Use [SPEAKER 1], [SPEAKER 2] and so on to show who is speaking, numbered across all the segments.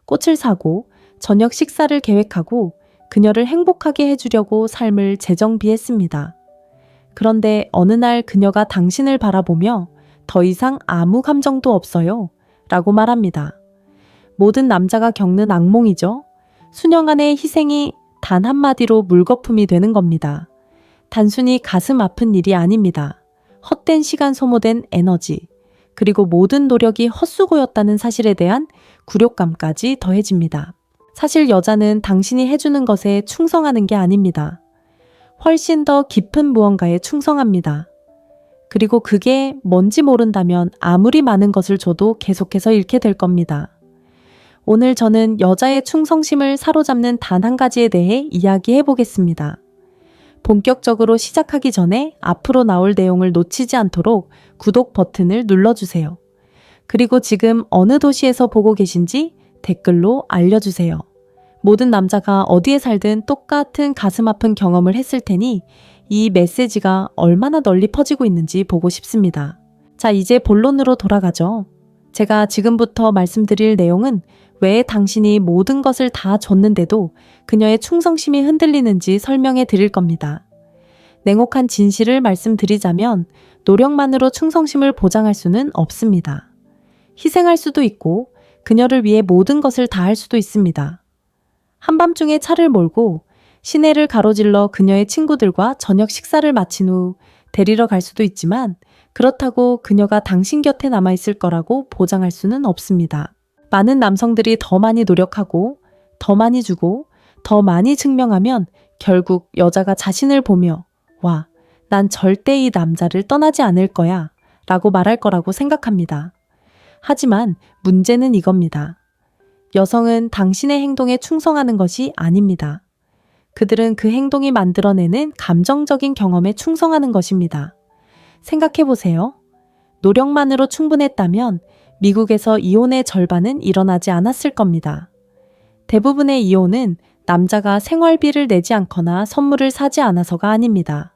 [SPEAKER 1] 꽃을 사고 저녁 식사를 계획하고 그녀를 행복하게 해주려고 삶을 재정비했습니다. 그런데 어느 날 그녀가 당신을 바라보며 더 이상 아무 감정도 없어요 라고 말합니다. 모든 남자가 겪는 악몽이죠. 수년간의 희생이 단 한마디로 물거품이 되는 겁니다. 단순히 가슴 아픈 일이 아닙니다. 헛된 시간 소모된 에너지, 그리고 모든 노력이 헛수고였다는 사실에 대한 굴욕감까지 더해집니다. 사실 여자는 당신이 해주는 것에 충성하는 게 아닙니다. 훨씬 더 깊은 무언가에 충성합니다. 그리고 그게 뭔지 모른다면 아무리 많은 것을 줘도 계속해서 잃게 될 겁니다. 오늘 저는 여자의 충성심을 사로잡는 단 한 가지에 대해 이야기해 보겠습니다. 본격적으로 시작하기 전에 앞으로 나올 내용을 놓치지 않도록 구독 버튼을 눌러주세요. 그리고 지금 어느 도시에서 보고 계신지 댓글로 알려주세요. 모든 남자가 어디에 살든 똑같은 가슴 아픈 경험을 했을 테니 이 메시지가 얼마나 널리 퍼지고 있는지 보고 싶습니다. 자, 이제 본론으로 돌아가죠. 제가 지금부터 말씀드릴 내용은 왜 당신이 모든 것을 다 줬는데도 그녀의 충성심이 흔들리는지 설명해 드릴 겁니다. 냉혹한 진실을 말씀드리자면 노력만으로 충성심을 보장할 수는 없습니다. 희생할 수도 있고 그녀를 위해 모든 것을 다할 수도 있습니다. 한밤중에 차를 몰고 시내를 가로질러 그녀의 친구들과 저녁 식사를 마친 후 데리러 갈 수도 있지만 그렇다고 그녀가 당신 곁에 남아있을 거라고 보장할 수는 없습니다. 많은 남성들이 더 많이 노력하고 더 많이 주고 더 많이 증명하면 결국 여자가 자신을 보며 와, 난 절대 이 남자를 떠나지 않을 거야 라고 말할 거라고 생각합니다. 하지만 문제는 이겁니다. 여성은 당신의 행동에 충성하는 것이 아닙니다. 그들은 그 행동이 만들어내는 감정적인 경험에 충성하는 것입니다. 생각해보세요. 노력만으로 충분했다면 미국에서 이혼의 절반은 일어나지 않았을 겁니다. 대부분의 이혼은 남자가 생활비를 내지 않거나 선물을 사지 않아서가 아닙니다.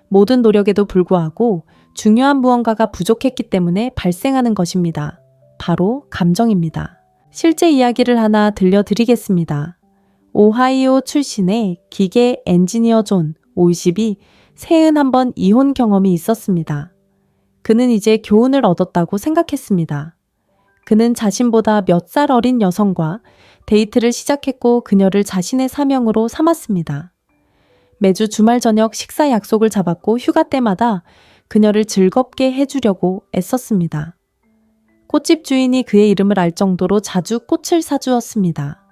[SPEAKER 1] 모든 노력에도 불구하고 중요한 무언가가 부족했기 때문에 발생하는 것입니다. 바로 감정입니다. 실제 이야기를 하나 들려드리겠습니다. 오하이오 출신의 기계 엔지니어 존 50이 31번 이혼 경험이 있었습니다. 그는 이제 교훈을 얻었다고 생각했습니다. 그는 자신보다 몇 살 어린 여성과 데이트를 시작했고 그녀를 자신의 사명으로 삼았습니다. 매주 주말 저녁 식사 약속을 잡았고 휴가 때마다 그녀를 즐겁게 해주려고 애썼습니다. 꽃집 주인이 그의 이름을 알 정도로 자주 꽃을 사주었습니다.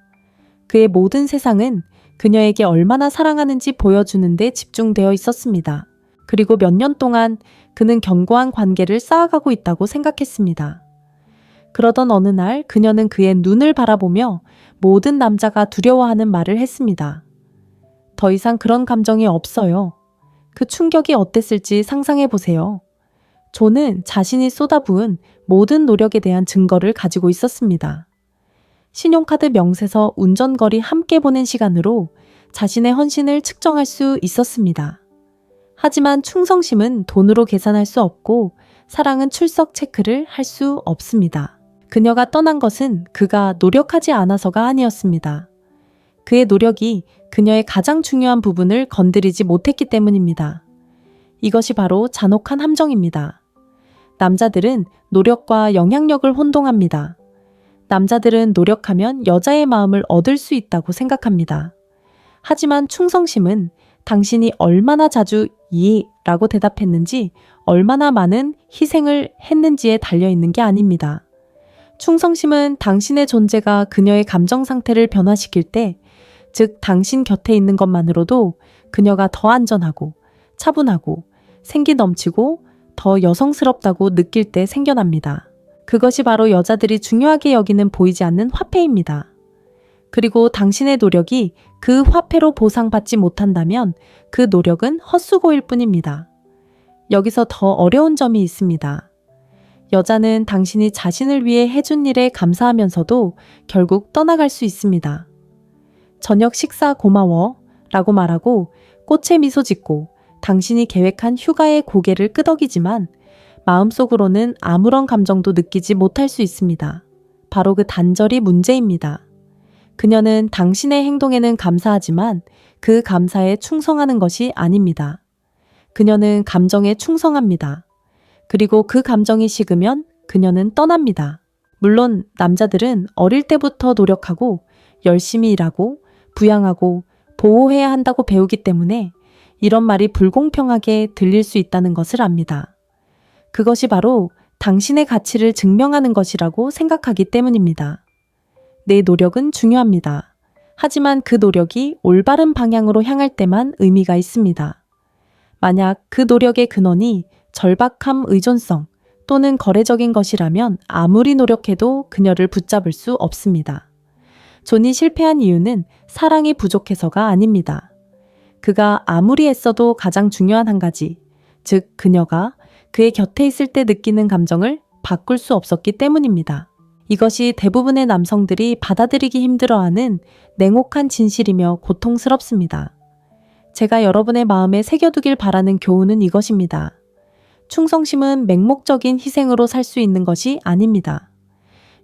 [SPEAKER 1] 그의 모든 세상은 그녀에게 얼마나 사랑하는지 보여주는 데 집중되어 있었습니다. 그리고 몇 년 동안 그는 견고한 관계를 쌓아가고 있다고 생각했습니다. 그러던 어느 날 그녀는 그의 눈을 바라보며 모든 남자가 두려워하는 말을 했습니다. 더 이상 그런 감정이 없어요. 그 충격이 어땠을지 상상해 보세요. 존은 자신이 쏟아부은 모든 노력에 대한 증거를 가지고 있었습니다. 신용카드 명세서, 운전거리 함께 보낸 시간으로 자신의 헌신을 측정할 수 있었습니다. 하지만 충성심은 돈으로 계산할 수 없고 사랑은 출석 체크를 할 수 없습니다. 그녀가 떠난 것은 그가 노력하지 않아서가 아니었습니다. 그의 노력이 그녀의 가장 중요한 부분을 건드리지 못했기 때문입니다. 이것이 바로 잔혹한 함정입니다. 남자들은 노력과 영향력을 혼동합니다. 남자들은 노력하면 여자의 마음을 얻을 수 있다고 생각합니다. 하지만 충성심은 당신이 얼마나 자주 라고 대답했는지, 얼마나 많은 희생을 했는지에 달려있는 게 아닙니다. 충성심은 당신의 존재가 그녀의 감정 상태를 변화시킬 때, 즉 당신 곁에 있는 것만으로도 그녀가 더 안전하고 차분하고 생기 넘치고 더 여성스럽다고 느낄 때 생겨납니다. 그것이 바로 여자들이 중요하게 여기는 보이지 않는 화폐입니다. 그리고 당신의 노력이 그 화폐로 보상받지 못한다면 그 노력은 헛수고일 뿐입니다. 여기서 더 어려운 점이 있습니다. 여자는 당신이 자신을 위해 해준 일에 감사하면서도 결국 떠나갈 수 있습니다. 저녁 식사 고마워 라고 말하고 꽃에 미소 짓고 당신이 계획한 휴가의 고개를 끄덕이지만 마음속으로는 아무런 감정도 느끼지 못할 수 있습니다. 바로 그 단절이 문제입니다. 그녀는 당신의 행동에는 감사하지만 그 감사에 충성하는 것이 아닙니다. 그녀는 감정에 충성합니다. 그리고 그 감정이 식으면 그녀는 떠납니다. 물론 남자들은 어릴 때부터 노력하고 열심히 일하고 부양하고 보호해야 한다고 배우기 때문에 이런 말이 불공평하게 들릴 수 있다는 것을 압니다. 그것이 바로 당신의 가치를 증명하는 것이라고 생각하기 때문입니다. 내 노력은 중요합니다. 하지만 그 노력이 올바른 방향으로 향할 때만 의미가 있습니다. 만약 그 노력의 근원이 절박함, 의존성 또는 거래적인 것이라면 아무리 노력해도 그녀를 붙잡을 수 없습니다. 존이 실패한 이유는 사랑이 부족해서가 아닙니다. 그가 아무리 애써도 가장 중요한 한 가지, 즉 그녀가 그의 곁에 있을 때 느끼는 감정을 바꿀 수 없었기 때문입니다. 이것이 대부분의 남성들이 받아들이기 힘들어하는 냉혹한 진실이며 고통스럽습니다. 제가 여러분의 마음에 새겨두길 바라는 교훈은 이것입니다. 충성심은 맹목적인 희생으로 살 수 있는 것이 아닙니다.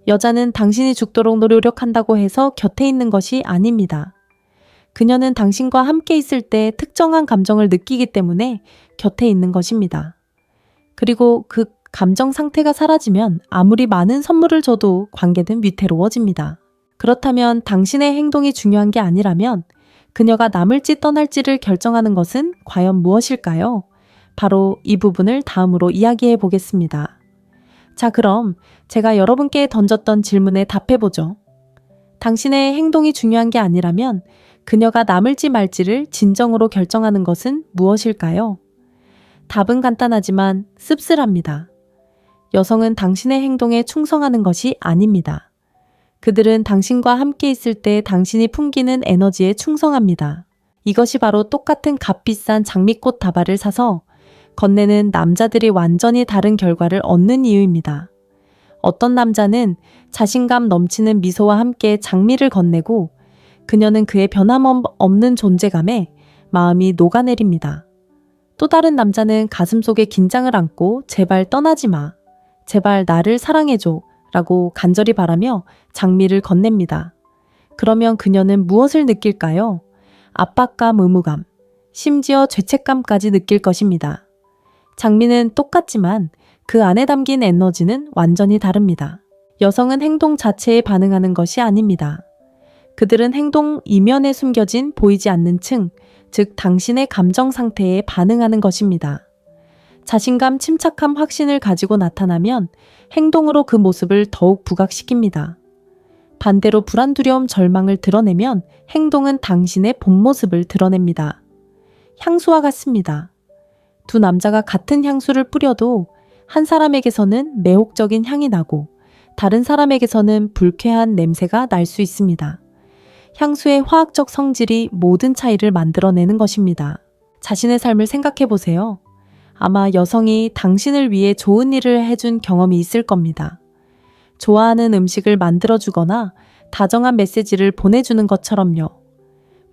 [SPEAKER 1] 여자는 당신이 죽도록 노력한다고 해서 곁에 있는 것이 아닙니다. 그녀는 당신과 함께 있을 때 특정한 감정을 느끼기 때문에 곁에 있는 것입니다. 그리고 그 감정 상태가 사라지면 아무리 많은 선물을 줘도 관계는 위태로워집니다. 그렇다면 당신의 행동이 중요한 게 아니라면 그녀가 남을지 떠날지를 결정하는 것은 과연 무엇일까요? 바로 이 부분을 다음으로 이야기해 보겠습니다. 자, 그럼 제가 여러분께 던졌던 질문에 답해보죠. 당신의 행동이 중요한 게 아니라면 그녀가 남을지 말지를 진정으로 결정하는 것은 무엇일까요? 답은 간단하지만 씁쓸합니다. 여성은 당신의 행동에 충성하는 것이 아닙니다. 그들은 당신과 함께 있을 때 당신이 풍기는 에너지에 충성합니다. 이것이 바로 똑같은 값비싼 장미꽃 다발을 사서 건네는 남자들이 완전히 다른 결과를 얻는 이유입니다. 어떤 남자는 자신감 넘치는 미소와 함께 장미를 건네고 그녀는 그의 변함없는 존재감에 마음이 녹아내립니다. 또 다른 남자는 가슴속에 긴장을 안고 제발 떠나지 마, 제발 나를 사랑해줘 라고 간절히 바라며 장미를 건넵니다. 그러면 그녀는 무엇을 느낄까요? 압박감, 의무감, 심지어 죄책감까지 느낄 것입니다. 장미는 똑같지만 그 안에 담긴 에너지는 완전히 다릅니다. 여성은 행동 자체에 반응하는 것이 아닙니다. 그들은 행동 이면에 숨겨진 보이지 않는 층, 즉 당신의 감정 상태에 반응하는 것입니다. 자신감, 침착함, 확신을 가지고 나타나면 행동으로 그 모습을 더욱 부각시킵니다. 반대로 불안, 두려움, 절망을 드러내면 행동은 당신의 본 모습을 드러냅니다. 향수와 같습니다. 두 남자가 같은 향수를 뿌려도 한 사람에게서는 매혹적인 향이 나고 다른 사람에게서는 불쾌한 냄새가 날 수 있습니다. 향수의 화학적 성질이 모든 차이를 만들어내는 것입니다. 자신의 삶을 생각해 보세요. 아마 여성이 당신을 위해 좋은 일을 해준 경험이 있을 겁니다. 좋아하는 음식을 만들어주거나 다정한 메시지를 보내주는 것처럼요.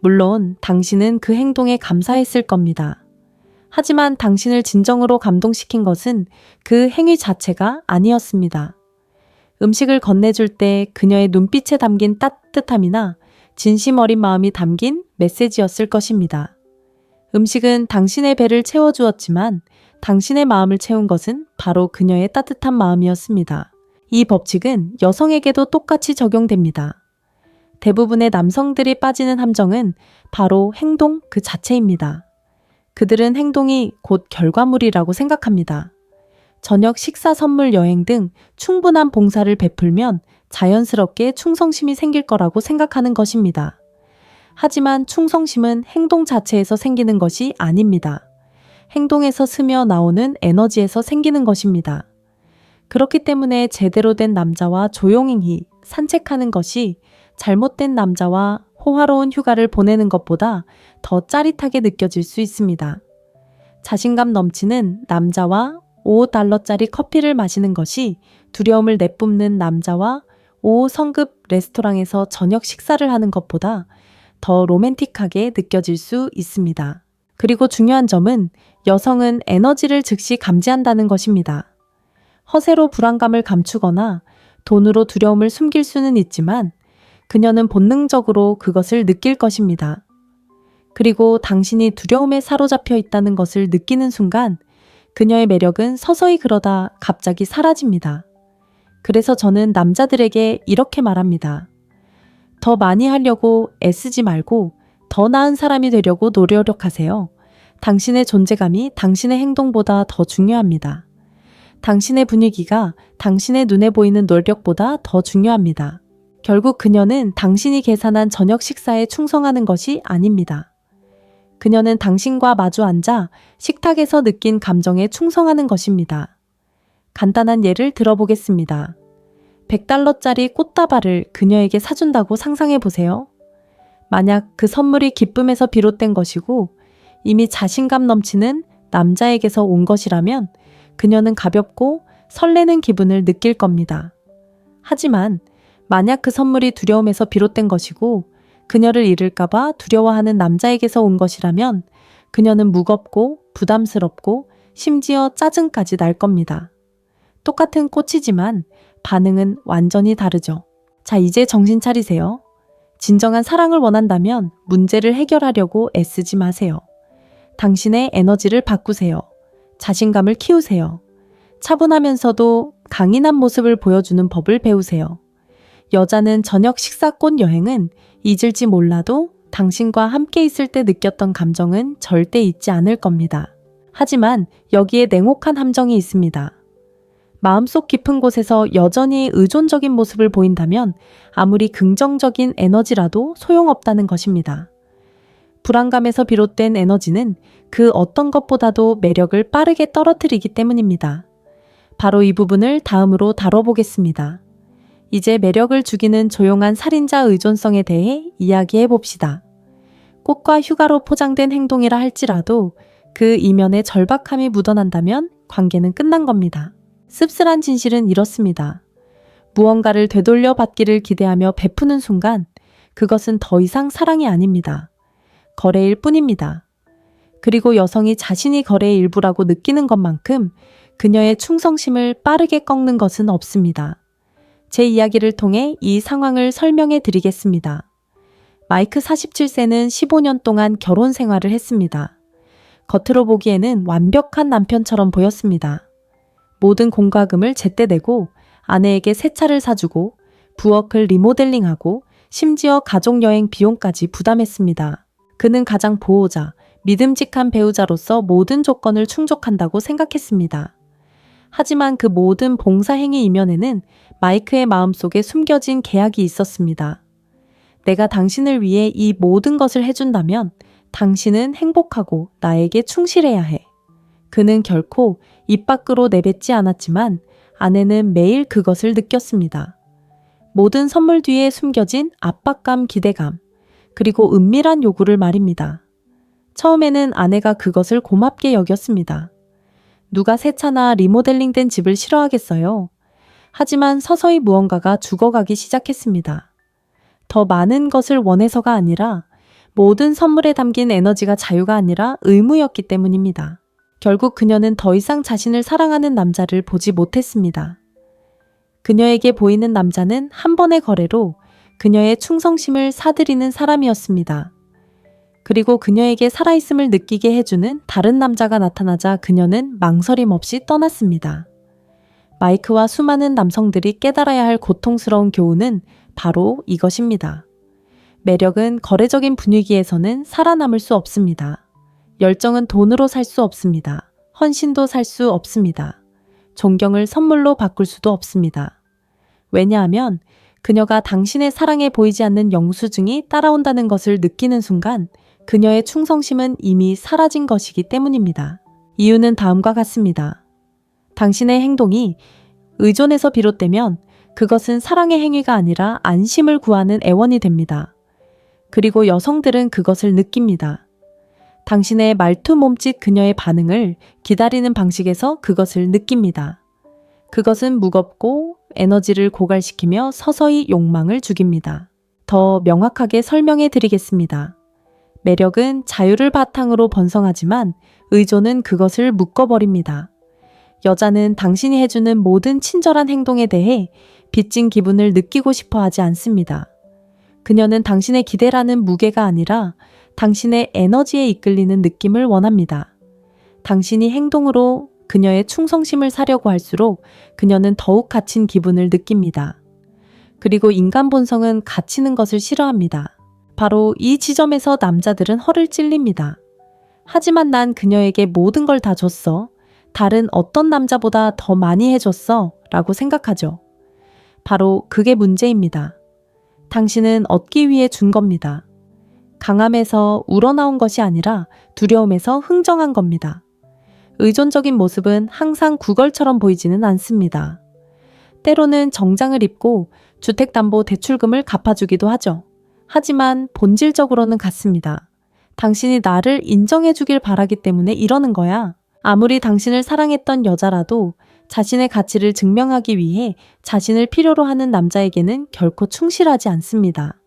[SPEAKER 1] 물론 당신은 그 행동에 감사했을 겁니다. 하지만 당신을 진정으로 감동시킨 것은 그 행위 자체가 아니었습니다. 음식을 건네줄 때 그녀의 눈빛에 담긴 따뜻함이나 진심 어린 마음이 담긴 메시지였을 것입니다. 음식은 당신의 배를 채워주었지만 당신의 마음을 채운 것은 바로 그녀의 따뜻한 마음이었습니다. 이 법칙은 여성에게도 똑같이 적용됩니다. 대부분의 남성들이 빠지는 함정은 바로 행동 그 자체입니다. 그들은 행동이 곧 결과물이라고 생각합니다. 저녁 식사, 선물, 여행 등 충분한 봉사를 베풀면 자연스럽게 충성심이 생길 거라고 생각하는 것입니다. 하지만 충성심은 행동 자체에서 생기는 것이 아닙니다. 행동에서 스며 나오는 에너지에서 생기는 것입니다. 그렇기 때문에 제대로 된 남자와 조용히 산책하는 것이 잘못된 남자와 호화로운 휴가를 보내는 것보다 더 짜릿하게 느껴질 수 있습니다. 자신감 넘치는 남자와 $5짜리 커피를 마시는 것이 두려움을 내뿜는 남자와 5성급 레스토랑에서 저녁 식사를 하는 것보다 더 로맨틱하게 느껴질 수 있습니다. 그리고 중요한 점은 여성은 에너지를 즉시 감지한다는 것입니다. 허세로 불안감을 감추거나 돈으로 두려움을 숨길 수는 있지만 그녀는 본능적으로 그것을 느낄 것입니다. 그리고 당신이 두려움에 사로잡혀 있다는 것을 느끼는 순간 그녀의 매력은 서서히 그러다 갑자기 사라집니다. 그래서 저는 남자들에게 이렇게 말합니다. 더 많이 하려고 애쓰지 말고 더 나은 사람이 되려고 노력하세요. 당신의 존재감이 당신의 행동보다 더 중요합니다. 당신의 분위기가 당신의 눈에 보이는 노력보다 더 중요합니다. 결국 그녀는 당신이 계산한 저녁 식사에 충성하는 것이 아닙니다. 그녀는 당신과 마주 앉아 식탁에서 느낀 감정에 충성하는 것입니다. 간단한 예를 들어보겠습니다. $100짜리 꽃다발을 그녀에게 사준다고 상상해 보세요. 만약 그 선물이 기쁨에서 비롯된 것이고 이미 자신감 넘치는 남자에게서 온 것이라면 그녀는 가볍고 설레는 기분을 느낄 겁니다. 하지만 만약 그 선물이 두려움에서 비롯된 것이고 그녀를 잃을까봐 두려워하는 남자에게서 온 것이라면 그녀는 무겁고 부담스럽고 심지어 짜증까지 날 겁니다. 똑같은 꽃이지만 반응은 완전히 다르죠. 자, 이제 정신 차리세요. 진정한 사랑을 원한다면 문제를 해결하려고 애쓰지 마세요. 당신의 에너지를 바꾸세요. 자신감을 키우세요. 차분하면서도 강인한 모습을 보여주는 법을 배우세요. 여자는 저녁 식사꽃 여행은 잊을지 몰라도 당신과 함께 있을 때 느꼈던 감정은 절대 잊지 않을 겁니다. 하지만 여기에 냉혹한 함정이 있습니다. 마음속 깊은 곳에서 여전히 의존적인 모습을 보인다면 아무리 긍정적인 에너지라도 소용없다는 것입니다. 불안감에서 비롯된 에너지는 그 어떤 것보다도 매력을 빠르게 떨어뜨리기 때문입니다. 바로 이 부분을 다음으로 다뤄보겠습니다. 이제 매력을 죽이는 조용한 살인자 의존성에 대해 이야기해 봅시다. 꽃과 휴가로 포장된 행동이라 할지라도 그 이면에 절박함이 묻어난다면 관계는 끝난 겁니다. 씁쓸한 진실은 이렇습니다. 무언가를 되돌려 받기를 기대하며 베푸는 순간 그것은 더 이상 사랑이 아닙니다. 거래일 뿐입니다. 그리고 여성이 자신이 거래의 일부라고 느끼는 것만큼 그녀의 충성심을 빠르게 꺾는 것은 없습니다. 제 이야기를 통해 이 상황을 설명해 드리겠습니다. 마이크 47세는 15년 동안 결혼 생활을 했습니다. 겉으로 보기에는 완벽한 남편처럼 보였습니다. 모든 공과금을 제때 내고 아내에게 새 차를 사주고 부엌을 리모델링하고 심지어 가족여행 비용까지 부담했습니다. 그는 가장 보호자, 믿음직한 배우자로서 모든 조건을 충족한다고 생각했습니다. 하지만 그 모든 봉사행위 이면에는 마이크의 마음속에 숨겨진 계약이 있었습니다. 내가 당신을 위해 이 모든 것을 해준다면 당신은 행복하고 나에게 충실해야 해. 그는 결코 입 밖으로 내뱉지 않았지만 아내는 매일 그것을 느꼈습니다. 모든 선물 뒤에 숨겨진 압박감, 기대감, 그리고 은밀한 요구를 말입니다. 처음에는 아내가 그것을 고맙게 여겼습니다. 누가 새 차나 리모델링된 집을 싫어하겠어요? 하지만 서서히 무언가가 죽어가기 시작했습니다. 더 많은 것을 원해서가 아니라 모든 선물에 담긴 에너지가 자유가 아니라 의무였기 때문입니다. 결국 그녀는 더 이상 자신을 사랑하는 남자를 보지 못했습니다. 그녀에게 보이는 남자는 한 번의 거래로 그녀의 충성심을 사들이는 사람이었습니다. 그리고 그녀에게 살아있음을 느끼게 해주는 다른 남자가 나타나자 그녀는 망설임 없이 떠났습니다. 마이크와 수많은 남성들이 깨달아야 할 고통스러운 교훈은 바로 이것입니다. 매력은 거래적인 분위기에서는 살아남을 수 없습니다. 열정은 돈으로 살 수 없습니다. 헌신도 살 수 없습니다. 존경을 선물로 바꿀 수도 없습니다. 왜냐하면 그녀가 당신의 사랑에 보이지 않는 영수증이 따라온다는 것을 느끼는 순간 그녀의 충성심은 이미 사라진 것이기 때문입니다. 이유는 다음과 같습니다. 당신의 행동이 의존에서 비롯되면 그것은 사랑의 행위가 아니라 안심을 구하는 애원이 됩니다. 그리고 여성들은 그것을 느낍니다. 당신의 말투 몸짓 그녀의 반응을 기다리는 방식에서 그것을 느낍니다. 그것은 무겁고 에너지를 고갈시키며 서서히 욕망을 죽입니다. 더 명확하게 설명해 드리겠습니다. 매력은 자유를 바탕으로 번성하지만 의존은 그것을 묶어버립니다. 여자는 당신이 해주는 모든 친절한 행동에 대해 빚진 기분을 느끼고 싶어 하지 않습니다. 그녀는 당신의 기대라는 무게가 아니라 당신의 에너지에 이끌리는 느낌을 원합니다. 당신이 행동으로 그녀의 충성심을 사려고 할수록 그녀는 더욱 갇힌 기분을 느낍니다. 그리고 인간 본성은 갇히는 것을 싫어합니다. 바로 이 지점에서 남자들은 허를 찔립니다. 하지만 난 그녀에게 모든 걸 다 줬어. 다른 어떤 남자보다 더 많이 해줬어. 라고 생각하죠. 바로 그게 문제입니다. 당신은 얻기 위해 준 겁니다. 강함에서 우러나온 것이 아니라 두려움에서 흥정한 겁니다. 의존적인 모습은 항상 구걸처럼 보이지는 않습니다. 때로는 정장을 입고 주택담보대출금을 갚아주기도 하죠. 하지만 본질적으로는 같습니다. 당신이 나를 인정해주길 바라기 때문에 이러는 거야. 아무리 당신을 사랑했던 여자라도 자신의 가치를 증명하기 위해 자신을 필요로 하는 남자에게는 결코 충실하지 않습니다.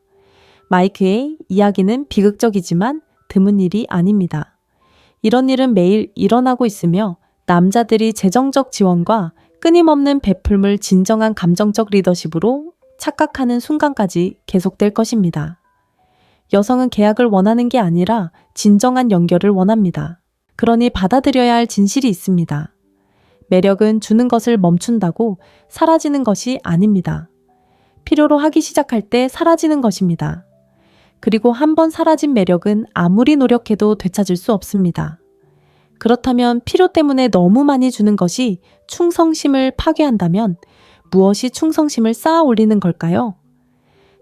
[SPEAKER 1] 마이크의 이야기는 비극적이지만 드문 일이 아닙니다. 이런 일은 매일 일어나고 있으며 남자들이 재정적 지원과 끊임없는 베풀물 진정한 감정적 리더십으로 착각하는 순간까지 계속될 것입니다. 여성은 계약을 원하는 게 아니라 진정한 연결을 원합니다. 그러니 받아들여야 할 진실이 있습니다. 매력은 주는 것을 멈춘다고 사라지는 것이 아닙니다. 필요로 하기 시작할 때 사라지는 것입니다. 그리고 한번 사라진 매력은 아무리 노력해도 되찾을 수 없습니다. 그렇다면 필요 때문에 너무 많이 주는 것이 충성심을 파괴한다면 무엇이 충성심을 쌓아 올리는 걸까요?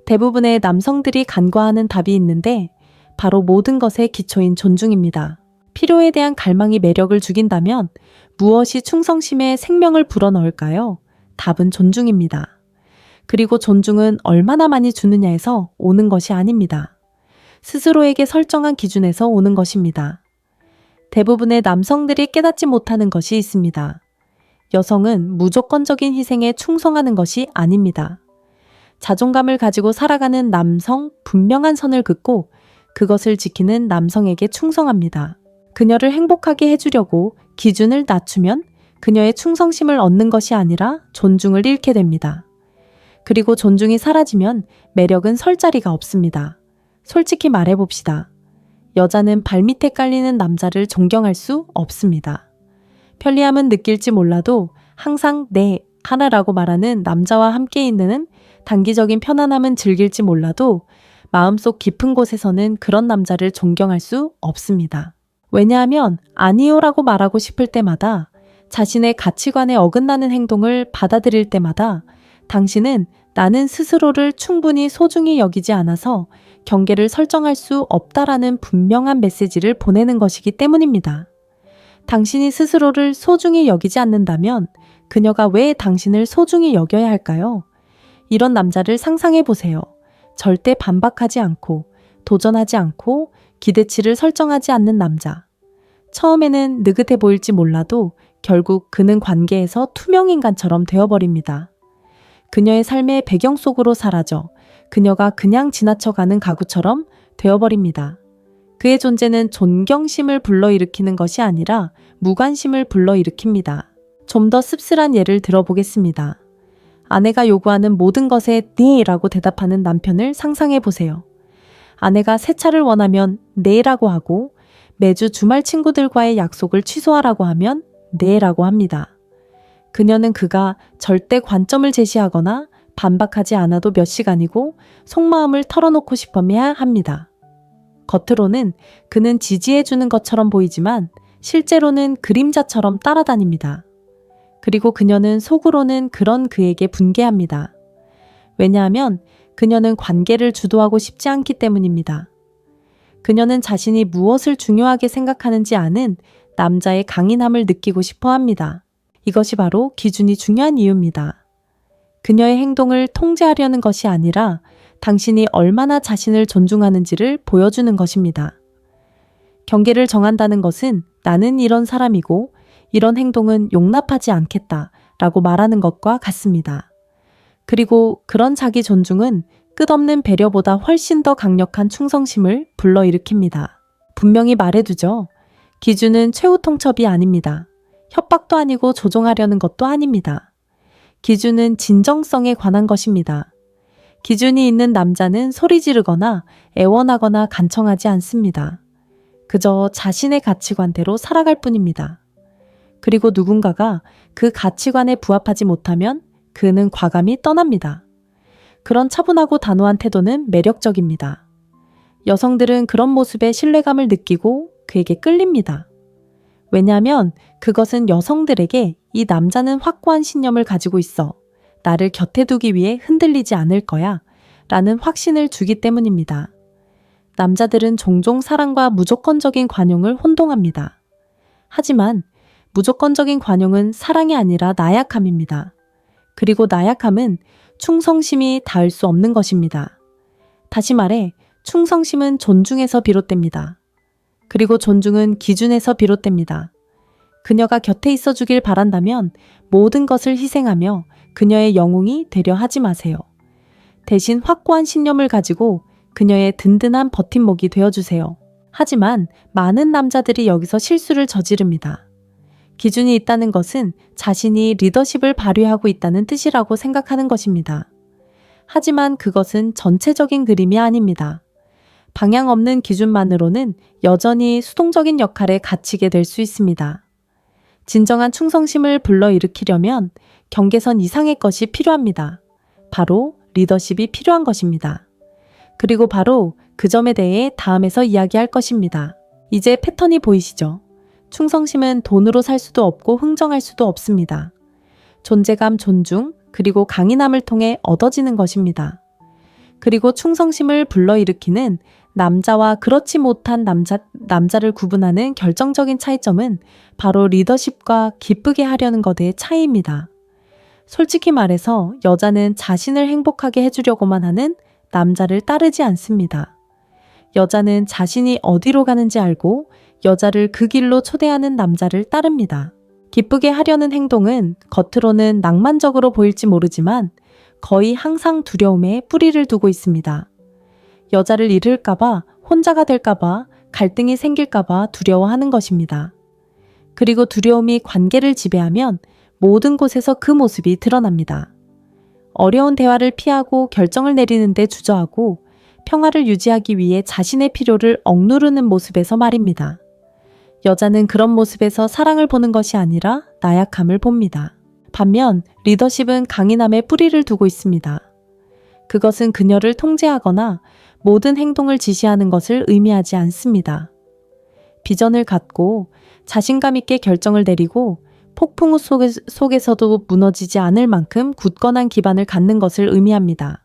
[SPEAKER 1] 대부분의 남성들이 간과하는 답이 있는데 바로 모든 것의 기초인 존중입니다. 필요에 대한 갈망이 매력을 죽인다면 무엇이 충성심에 생명을 불어넣을까요? 답은 존중입니다. 그리고 존중은 얼마나 많이 주느냐에서 오는 것이 아닙니다. 스스로에게 설정한 기준에서 오는 것입니다. 대부분의 남성들이 깨닫지 못하는 것이 있습니다. 여성은 무조건적인 희생에 충성하는 것이 아닙니다. 자존감을 가지고 살아가는 남성 분명한 선을 긋고 그것을 지키는 남성에게 충성합니다. 그녀를 행복하게 해주려고 기준을 낮추면 그녀의 충성심을 얻는 것이 아니라 존중을 잃게 됩니다. 그리고 존중이 사라지면 매력은 설 자리가 없습니다. 솔직히 말해봅시다. 여자는 발밑에 깔리는 남자를 존경할 수 없습니다. 편리함은 느낄지 몰라도 항상 네 하나라고 말하는 남자와 함께 있는 단기적인 편안함은 즐길지 몰라도 마음속 깊은 곳에서는 그런 남자를 존경할 수 없습니다. 왜냐하면 아니요라고 말하고 싶을 때마다 자신의 가치관에 어긋나는 행동을 받아들일 때마다 당신은 나는 스스로를 충분히 소중히 여기지 않아서 경계를 설정할 수 없다라는 분명한 메시지를 보내는 것이기 때문입니다. 당신이 스스로를 소중히 여기지 않는다면 그녀가 왜 당신을 소중히 여겨야 할까요? 이런 남자를 상상해 보세요. 절대 반박하지 않고 도전하지 않고 기대치를 설정하지 않는 남자. 처음에는 느긋해 보일지 몰라도 결국 그는 관계에서 투명인간처럼 되어버립니다. 그녀의 삶의 배경 속으로 사라져 그녀가 그냥 지나쳐가는 가구처럼 되어버립니다. 그의 존재는 존경심을 불러일으키는 것이 아니라 무관심을 불러일으킵니다. 좀 더 씁쓸한 예를 들어보겠습니다. 아내가 요구하는 모든 것에 네 라고 대답하는 남편을 상상해 보세요. 아내가 새 차를 원하면 네 라고 하고 매주 주말 친구들과의 약속을 취소하라고 하면 네 라고 합니다. 그녀는 그가 절대 관점을 제시하거나 반박하지 않아도 몇 시간이고 속마음을 털어놓고 싶어야 합니다. 겉으로는 그는 지지해주는 것처럼 보이지만 실제로는 그림자처럼 따라다닙니다. 그리고 그녀는 속으로는 그런 그에게 분개합니다. 왜냐하면 그녀는 관계를 주도하고 싶지 않기 때문입니다. 그녀는 자신이 무엇을 중요하게 생각하는지 아는 남자의 강인함을 느끼고 싶어 합니다. 이것이 바로 기준이 중요한 이유입니다. 그녀의 행동을 통제하려는 것이 아니라 당신이 얼마나 자신을 존중하는지를 보여주는 것입니다. 경계를 정한다는 것은 나는 이런 사람이고 이런 행동은 용납하지 않겠다 라고 말하는 것과 같습니다. 그리고 그런 자기 존중은 끝없는 배려보다 훨씬 더 강력한 충성심을 불러일으킵니다. 분명히 말해두죠. 기준은 최후 통첩이 아닙니다. 협박도 아니고 조종하려는 것도 아닙니다. 기준은 진정성에 관한 것입니다. 기준이 있는 남자는 소리 지르거나 애원하거나 간청하지 않습니다. 그저 자신의 가치관대로 살아갈 뿐입니다. 그리고 누군가가 그 가치관에 부합하지 못하면 그는 과감히 떠납니다. 그런 차분하고 단호한 태도는 매력적입니다. 여성들은 그런 모습에 신뢰감을 느끼고 그에게 끌립니다. 왜냐하면 그것은 여성들에게 이 남자는 확고한 신념을 가지고 있어 나를 곁에 두기 위해 흔들리지 않을 거야 라는 확신을 주기 때문입니다. 남자들은 종종 사랑과 무조건적인 관용을 혼동합니다. 하지만 무조건적인 관용은 사랑이 아니라 나약함입니다. 그리고 나약함은 충성심이 닿을 수 없는 것입니다. 다시 말해 충성심은 존중에서 비롯됩니다. 그리고 존중은 기준에서 비롯됩니다. 그녀가 곁에 있어 주길 바란다면 모든 것을 희생하며 그녀의 영웅이 되려 하지 마세요. 대신 확고한 신념을 가지고 그녀의 든든한 버팀목이 되어주세요. 하지만 많은 남자들이 여기서 실수를 저지릅니다. 기준이 있다는 것은 자신이 리더십을 발휘하고 있다는 뜻이라고 생각하는 것입니다. 하지만 그것은 전체적인 그림이 아닙니다. 방향 없는 기준만으로는 여전히 수동적인 역할에 갇히게 될 수 있습니다. 진정한 충성심을 불러일으키려면 경계선 이상의 것이 필요합니다. 바로 리더십이 필요한 것입니다. 그리고 바로 그 점에 대해 다음에서 이야기할 것입니다. 이제 패턴이 보이시죠? 충성심은 돈으로 살 수도 없고 흥정할 수도 없습니다. 존재감, 존중, 그리고 강인함을 통해 얻어지는 것입니다. 그리고 충성심을 불러일으키는 남자와 그렇지 못한 남자를 구분하는 결정적인 차이점은 바로 리더십과 기쁘게 하려는 것의 차이입니다. 솔직히 말해서 여자는 자신을 행복하게 해주려고만 하는 남자를 따르지 않습니다. 여자는 자신이 어디로 가는지 알고 여자를 그 길로 초대하는 남자를 따릅니다. 기쁘게 하려는 행동은 겉으로는 낭만적으로 보일지 모르지만 거의 항상 두려움에 뿌리를 두고 있습니다. 여자를 잃을까봐, 혼자가 될까봐, 갈등이 생길까봐 두려워하는 것입니다. 그리고 두려움이 관계를 지배하면 모든 곳에서 그 모습이 드러납니다. 어려운 대화를 피하고 결정을 내리는 데 주저하고 평화를 유지하기 위해 자신의 필요를 억누르는 모습에서 말입니다. 여자는 그런 모습에서 사랑을 보는 것이 아니라 나약함을 봅니다. 반면 리더십은 강인함에 뿌리를 두고 있습니다. 그것은 그녀를 통제하거나 모든 행동을 지시하는 것을 의미하지 않습니다. 비전을 갖고 자신감 있게 결정을 내리고 폭풍 속에서도 무너지지 않을 만큼 굳건한 기반을 갖는 것을 의미합니다.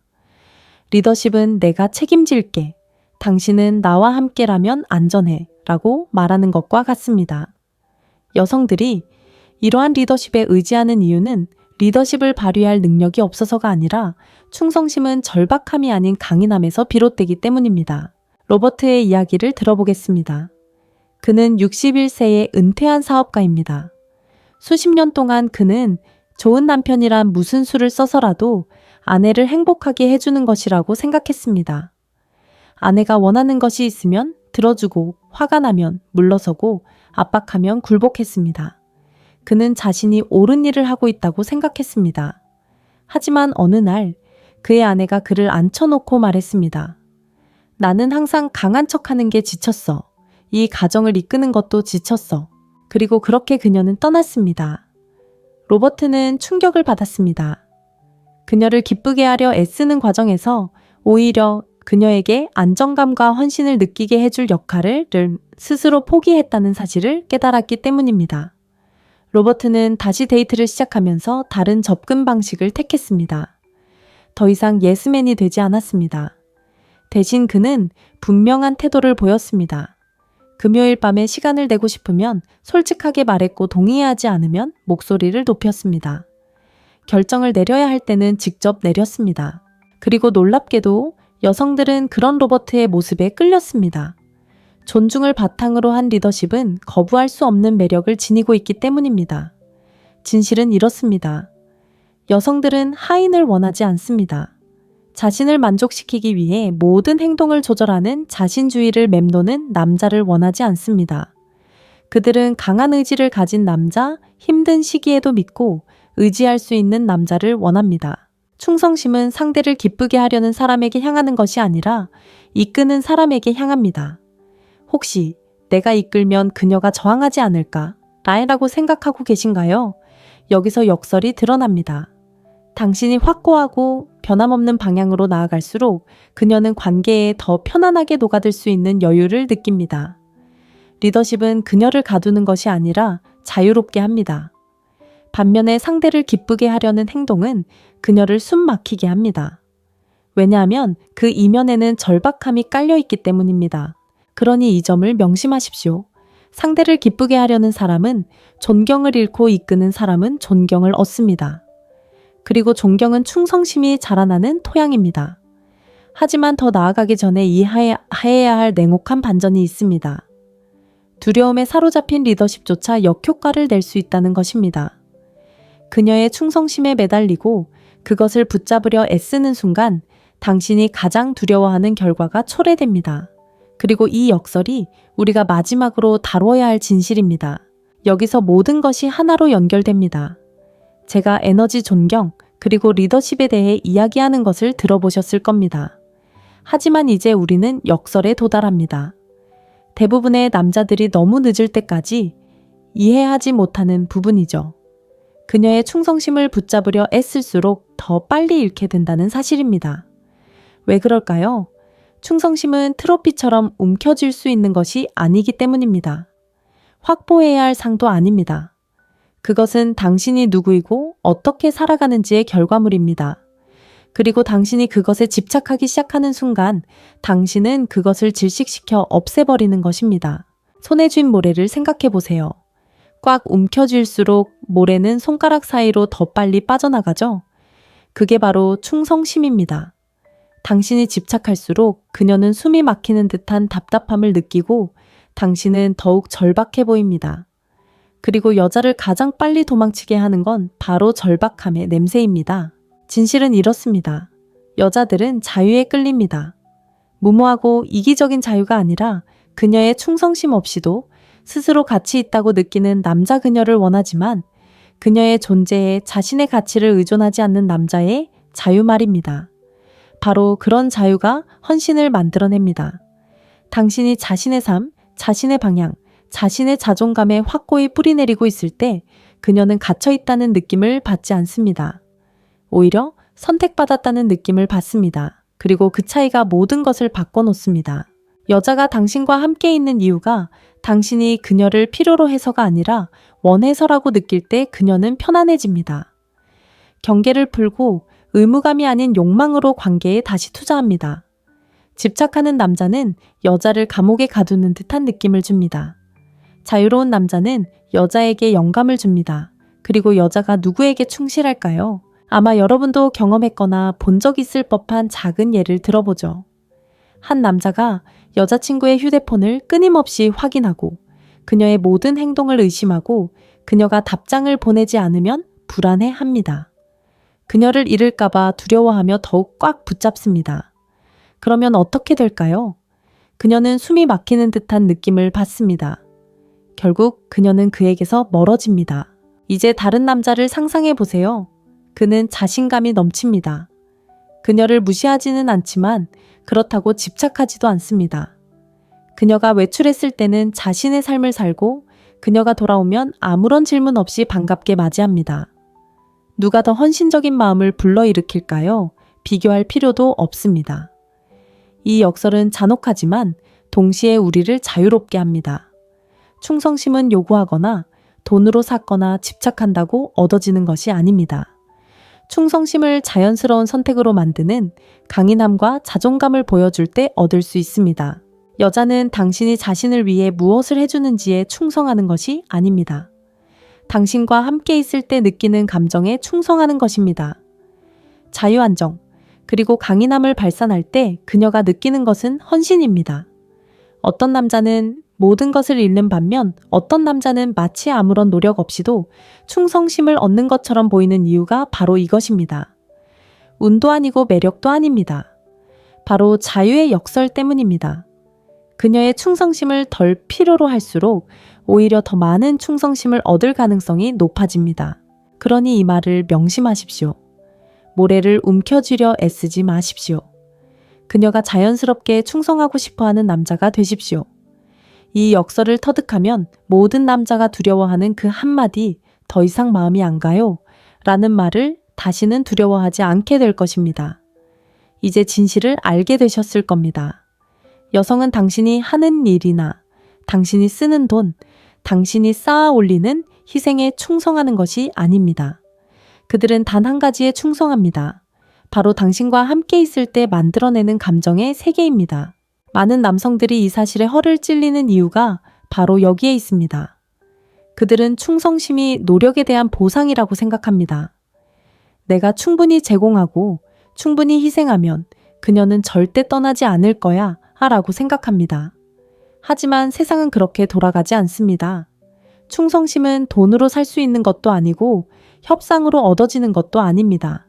[SPEAKER 1] 리더십은 내가 책임질게, 당신은 나와 함께라면 안전해 라고 말하는 것과 같습니다. 여성들이 이러한 리더십에 의지하는 이유는 리더십을 발휘할 능력이 없어서가 아니라 충성심은 절박함이 아닌 강인함에서 비롯되기 때문입니다. 로버트의 이야기를 들어보겠습니다. 그는 61세의 은퇴한 사업가입니다. 수십 년 동안 그는 좋은 남편이란 무슨 수를 써서라도 아내를 행복하게 해주는 것이라고 생각했습니다. 아내가 원하는 것이 있으면 들어주고 화가 나면 물러서고 압박하면 굴복했습니다. 그는 자신이 옳은 일을 하고 있다고 생각했습니다. 하지만 어느 날 그의 아내가 그를 앉혀놓고 말했습니다. 나는 항상 강한 척하는 게 지쳤어. 이 가정을 이끄는 것도 지쳤어. 그리고 그렇게 그녀는 떠났습니다. 로버트는 충격을 받았습니다. 그녀를 기쁘게 하려 애쓰는 과정에서 오히려 그녀에게 안정감과 헌신을 느끼게 해줄 역할을 스스로 포기했다는 사실을 깨달았기 때문입니다. 로버트는 다시 데이트를 시작하면서 다른 접근 방식을 택했습니다. 더 이상 예스맨이 되지 않았습니다. 대신 그는 분명한 태도를 보였습니다. 금요일 밤에 시간을 내고 싶으면 솔직하게 말했고 동의하지 않으면 목소리를 높였습니다. 결정을 내려야 할 때는 직접 내렸습니다. 그리고 놀랍게도 여성들은 그런 로버트의 모습에 끌렸습니다. 존중을 바탕으로 한 리더십은 거부할 수 없는 매력을 지니고 있기 때문입니다. 진실은 이렇습니다. 여성들은 하인을 원하지 않습니다. 자신을 만족시키기 위해 모든 행동을 조절하는 자신주의를 맴도는 남자를 원하지 않습니다. 그들은 강한 의지를 가진 남자, 힘든 시기에도 믿고 의지할 수 있는 남자를 원합니다. 충성심은 상대를 기쁘게 하려는 사람에게 향하는 것이 아니라 이끄는 사람에게 향합니다. 혹시 내가 이끌면 그녀가 저항하지 않을까? 라고 생각하고 계신가요? 여기서 역설이 드러납니다. 당신이 확고하고 변함없는 방향으로 나아갈수록 그녀는 관계에 더 편안하게 녹아들 수 있는 여유를 느낍니다. 리더십은 그녀를 가두는 것이 아니라 자유롭게 합니다. 반면에 상대를 기쁘게 하려는 행동은 그녀를 숨 막히게 합니다. 왜냐하면 그 이면에는 절박함이 깔려 있기 때문입니다. 그러니 이 점을 명심하십시오. 상대를 기쁘게 하려는 사람은 존경을 잃고 이끄는 사람은 존경을 얻습니다. 그리고 존경은 충성심이 자라나는 토양입니다. 하지만 더 나아가기 전에 이해해야 할 냉혹한 반전이 있습니다. 두려움에 사로잡힌 리더십조차 역효과를 낼 수 있다는 것입니다. 그녀의 충성심에 매달리고 그것을 붙잡으려 애쓰는 순간 당신이 가장 두려워하는 결과가 초래됩니다. 그리고 이 역설이 우리가 마지막으로 다뤄야 할 진실입니다. 여기서 모든 것이 하나로 연결됩니다. 제가 에너지 존경 그리고 리더십에 대해 이야기하는 것을 들어보셨을 겁니다. 하지만 이제 우리는 역설에 도달합니다. 대부분의 남자들이 너무 늦을 때까지 이해하지 못하는 부분이죠. 그녀의 충성심을 붙잡으려 애쓸수록 더 빨리 잃게 된다는 사실입니다. 왜 그럴까요? 충성심은 트로피처럼 움켜쥘 수 있는 것이 아니기 때문입니다. 확보해야 할 상도 아닙니다. 그것은 당신이 누구이고 어떻게 살아가는지의 결과물입니다. 그리고 당신이 그것에 집착하기 시작하는 순간 당신은 그것을 질식시켜 없애버리는 것입니다. 손에 쥔 모래를 생각해 보세요. 꽉 움켜쥘수록 모래는 손가락 사이로 더 빨리 빠져나가죠? 그게 바로 충성심입니다. 당신이 집착할수록 그녀는 숨이 막히는 듯한 답답함을 느끼고 당신은 더욱 절박해 보입니다. 그리고 여자를 가장 빨리 도망치게 하는 건 바로 절박함의 냄새입니다. 진실은 이렇습니다. 여자들은 자유에 끌립니다. 무모하고 이기적인 자유가 아니라 그녀의 충성심 없이도 스스로 가치 있다고 느끼는 남자 그녀를 원하지만 그녀의 존재에 자신의 가치를 의존하지 않는 남자의 자유 말입니다. 바로 그런 자유가 헌신을 만들어냅니다. 당신이 자신의 삶, 자신의 방향, 자신의 자존감에 확고히 뿌리내리고 있을 때 그녀는 갇혀있다는 느낌을 받지 않습니다. 오히려 선택받았다는 느낌을 받습니다. 그리고 그 차이가 모든 것을 바꿔놓습니다. 여자가 당신과 함께 있는 이유가 당신이 그녀를 필요로 해서가 아니라 원해서라고 느낄 때 그녀는 편안해집니다. 경계를 풀고 의무감이 아닌 욕망으로 관계에 다시 투자합니다. 집착하는 남자는 여자를 감옥에 가두는 듯한 느낌을 줍니다. 자유로운 남자는 여자에게 영감을 줍니다. 그리고 여자가 누구에게 충실할까요? 아마 여러분도 경험했거나 본 적 있을 법한 작은 예를 들어보죠. 한 남자가 여자친구의 휴대폰을 끊임없이 확인하고 그녀의 모든 행동을 의심하고 그녀가 답장을 보내지 않으면 불안해합니다. 그녀를 잃을까봐 두려워하며 더욱 꽉 붙잡습니다. 그러면 어떻게 될까요? 그녀는 숨이 막히는 듯한 느낌을 받습니다. 결국 그녀는 그에게서 멀어집니다. 이제 다른 남자를 상상해 보세요. 그는 자신감이 넘칩니다. 그녀를 무시하지는 않지만 그렇다고 집착하지도 않습니다. 그녀가 외출했을 때는 자신의 삶을 살고 그녀가 돌아오면 아무런 질문 없이 반갑게 맞이합니다. 누가 더 헌신적인 마음을 불러일으킬까요? 비교할 필요도 없습니다. 이 역설은 잔혹하지만 동시에 우리를 자유롭게 합니다. 충성심은 요구하거나 돈으로 샀거나 집착한다고 얻어지는 것이 아닙니다. 충성심을 자연스러운 선택으로 만드는 강인함과 자존감을 보여줄 때 얻을 수 있습니다. 여자는 당신이 자신을 위해 무엇을 해주는지에 충성하는 것이 아닙니다. 당신과 함께 있을 때 느끼는 감정에 충성하는 것입니다. 자유안정, 그리고 강인함을 발산할 때 그녀가 느끼는 것은 헌신입니다. 어떤 남자는 모든 것을 잃는 반면 어떤 남자는 마치 아무런 노력 없이도 충성심을 얻는 것처럼 보이는 이유가 바로 이것입니다. 운도 아니고 매력도 아닙니다. 바로 자유의 역설 때문입니다. 그녀의 충성심을 덜 필요로 할수록 오히려 더 많은 충성심을 얻을 가능성이 높아집니다. 그러니 이 말을 명심하십시오. 모래를 움켜쥐려 애쓰지 마십시오. 그녀가 자연스럽게 충성하고 싶어하는 남자가 되십시오. 이 역설을 터득하면 모든 남자가 두려워하는 그 한마디 더 이상 마음이 안 가요 라는 말을 다시는 두려워하지 않게 될 것입니다. 이제 진실을 알게 되셨을 겁니다. 여성은 당신이 하는 일이나 당신이 쓰는 돈, 당신이 쌓아 올리는 희생에 충성하는 것이 아닙니다. 그들은 단 한 가지에 충성합니다. 바로 당신과 함께 있을 때 만들어내는 감정의 세계입니다. 많은 남성들이 이 사실에 허를 찔리는 이유가 바로 여기에 있습니다. 그들은 충성심이 노력에 대한 보상이라고 생각합니다. 내가 충분히 제공하고 충분히 희생하면 그녀는 절대 떠나지 않을 거야 라고 생각합니다. 하지만 세상은 그렇게 돌아가지 않습니다. 충성심은 돈으로 살 수 있는 것도 아니고 협상으로 얻어지는 것도 아닙니다.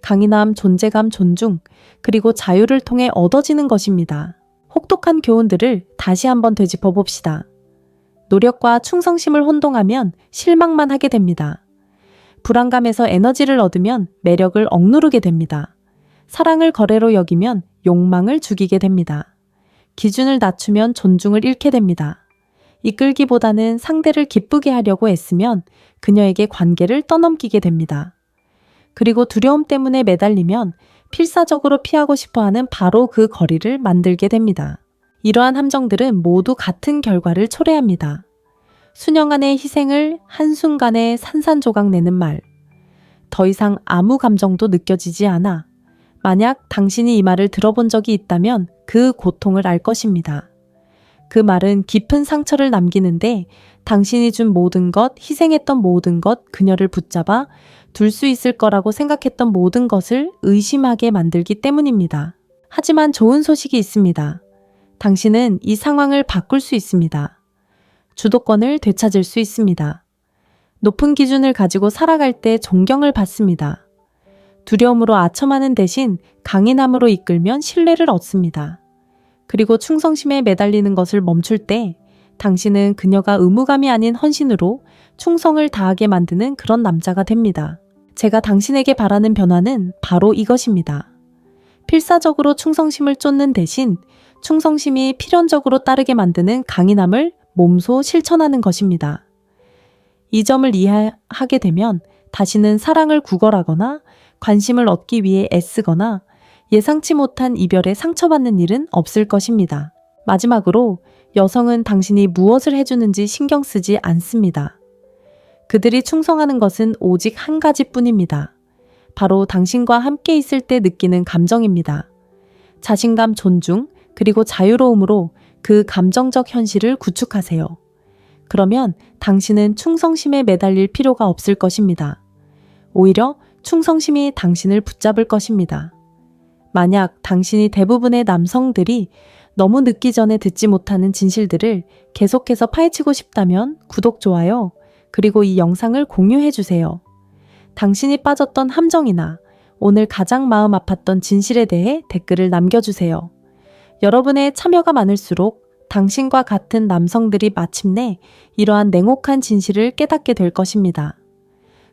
[SPEAKER 1] 강인함, 존재감, 존중, 그리고 자유를 통해 얻어지는 것입니다. 혹독한 교훈들을 다시 한번 되짚어 봅시다. 노력과 충성심을 혼동하면 실망만 하게 됩니다. 불안감에서 에너지를 얻으면 매력을 억누르게 됩니다. 사랑을 거래로 여기면 욕망을 죽이게 됩니다. 기준을 낮추면 존중을 잃게 됩니다. 이끌기보다는 상대를 기쁘게 하려고 애쓰면 그녀에게 관계를 떠넘기게 됩니다. 그리고 두려움 때문에 매달리면 필사적으로 피하고 싶어하는 바로 그 거리를 만들게 됩니다. 이러한 함정들은 모두 같은 결과를 초래합니다. 수년간의 희생을 한순간에 산산조각 내는 말. 더 이상 아무 감정도 느껴지지 않아. 만약 당신이 이 말을 들어본 적이 있다면 그 고통을 알 것입니다. 그 말은 깊은 상처를 남기는데 당신이 준 모든 것, 희생했던 모든 것, 그녀를 붙잡아 둘 수 있을 거라고 생각했던 모든 것을 의심하게 만들기 때문입니다. 하지만 좋은 소식이 있습니다. 당신은 이 상황을 바꿀 수 있습니다. 주도권을 되찾을 수 있습니다. 높은 기준을 가지고 살아갈 때 존경을 받습니다. 두려움으로 아첨하는 대신 강인함으로 이끌면 신뢰를 얻습니다. 그리고 충성심에 매달리는 것을 멈출 때 당신은 그녀가 의무감이 아닌 헌신으로 충성을 다하게 만드는 그런 남자가 됩니다. 제가 당신에게 바라는 변화는 바로 이것입니다. 필사적으로 충성심을 쫓는 대신 충성심이 필연적으로 따르게 만드는 강인함을 몸소 실천하는 것입니다. 이 점을 이해하게 되면 다시는 사랑을 구걸하거나 관심을 얻기 위해 애쓰거나 예상치 못한 이별에 상처받는 일은 없을 것입니다. 마지막으로 여성은 당신이 무엇을 해주는지 신경 쓰지 않습니다. 그들이 충성하는 것은 오직 한 가지뿐입니다. 바로 당신과 함께 있을 때 느끼는 감정입니다. 자신감, 존중, 그리고 자유로움으로 그 감정적 현실을 구축하세요. 그러면 당신은 충성심에 매달릴 필요가 없을 것입니다. 오히려 충성심이 당신을 붙잡을 것입니다. 만약 당신이 대부분의 남성들이 너무 늦기 전에 듣지 못하는 진실들을 계속해서 파헤치고 싶다면 구독, 좋아요, 그리고 이 영상을 공유해 주세요. 당신이 빠졌던 함정이나 오늘 가장 마음 아팠던 진실에 대해 댓글을 남겨주세요. 여러분의 참여가 많을수록 당신과 같은 남성들이 마침내 이러한 냉혹한 진실을 깨닫게 될 것입니다.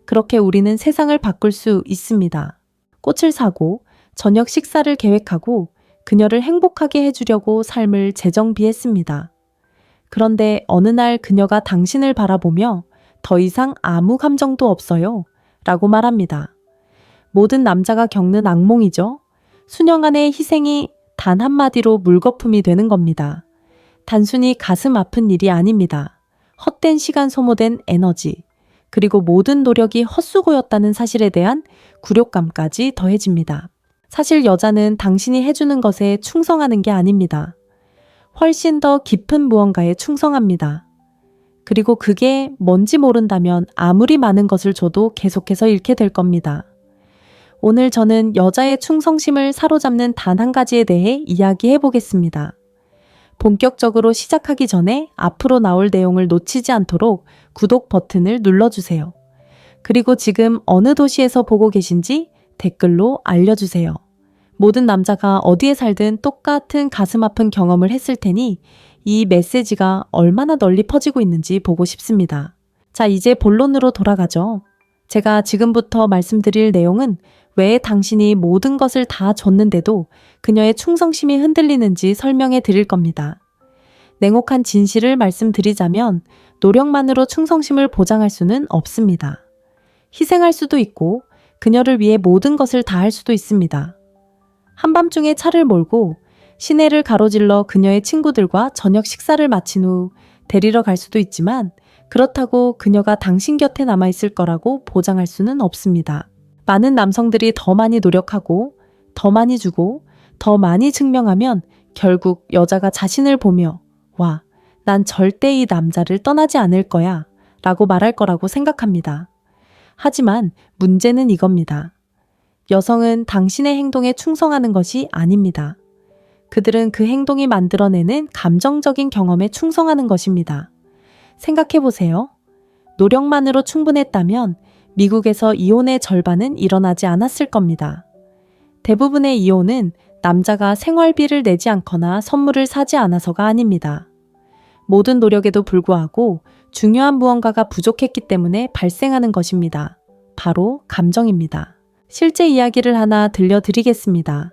[SPEAKER 1] 그렇게 우리는 세상을 바꿀 수 있습니다. 꽃을 사고 저녁 식사를 계획하고 그녀를 행복하게 해주려고 삶을 재정비했습니다. 그런데 어느 날 그녀가 당신을 바라보며 더 이상 아무 감정도 없어요 라고 말합니다. 모든 남자가 겪는 악몽이죠. 수년간의 희생이 단 한마디로 물거품이 되는 겁니다. 단순히 가슴 아픈 일이 아닙니다. 헛된 시간 소모된 에너지, 그리고 모든 노력이 헛수고였다는 사실에 대한 굴욕감까지 더해집니다. 사실 여자는 당신이 해주는 것에 충성하는 게 아닙니다. 훨씬 더 깊은 무언가에 충성합니다. 그리고 그게 뭔지 모른다면 아무리 많은 것을 줘도 계속해서 잃게 될 겁니다. 오늘 저는 여자의 충성심을 사로잡는 단 한 가지에 대해 이야기해 보겠습니다. 본격적으로 시작하기 전에 앞으로 나올 내용을 놓치지 않도록 구독 버튼을 눌러주세요. 그리고 지금 어느 도시에서 보고 계신지 댓글로 알려주세요. 모든 남자가 어디에 살든 똑같은 가슴 아픈 경험을 했을 테니 이 메시지가 얼마나 널리 퍼지고 있는지 보고 싶습니다. 자, 이제 본론으로 돌아가죠. 제가 지금부터 말씀드릴 내용은 왜 당신이 모든 것을 다 줬는데도 그녀의 충성심이 흔들리는지 설명해 드릴 겁니다. 냉혹한 진실을 말씀드리자면 노력만으로 충성심을 보장할 수는 없습니다. 희생할 수도 있고 그녀를 위해 모든 것을 다 할 수도 있습니다. 한밤중에 차를 몰고 시내를 가로질러 그녀의 친구들과 저녁 식사를 마친 후 데리러 갈 수도 있지만 그렇다고 그녀가 당신 곁에 남아있을 거라고 보장할 수는 없습니다. 많은 남성들이 더 많이 노력하고 더 많이 주고 더 많이 증명하면 결국 여자가 자신을 보며 와, 난 절대 이 남자를 떠나지 않을 거야 라고 말할 거라고 생각합니다. 하지만 문제는 이겁니다. 여성은 당신의 행동에 충성하는 것이 아닙니다. 그들은 그 행동이 만들어내는 감정적인 경험에 충성하는 것입니다. 생각해보세요. 노력만으로 충분했다면 미국에서 이혼의 절반은 일어나지 않았을 겁니다. 대부분의 이혼은 남자가 생활비를 내지 않거나 선물을 사지 않아서가 아닙니다. 모든 노력에도 불구하고 중요한 무언가가 부족했기 때문에 발생하는 것입니다. 바로 감정입니다. 실제 이야기를 하나 들려드리겠습니다.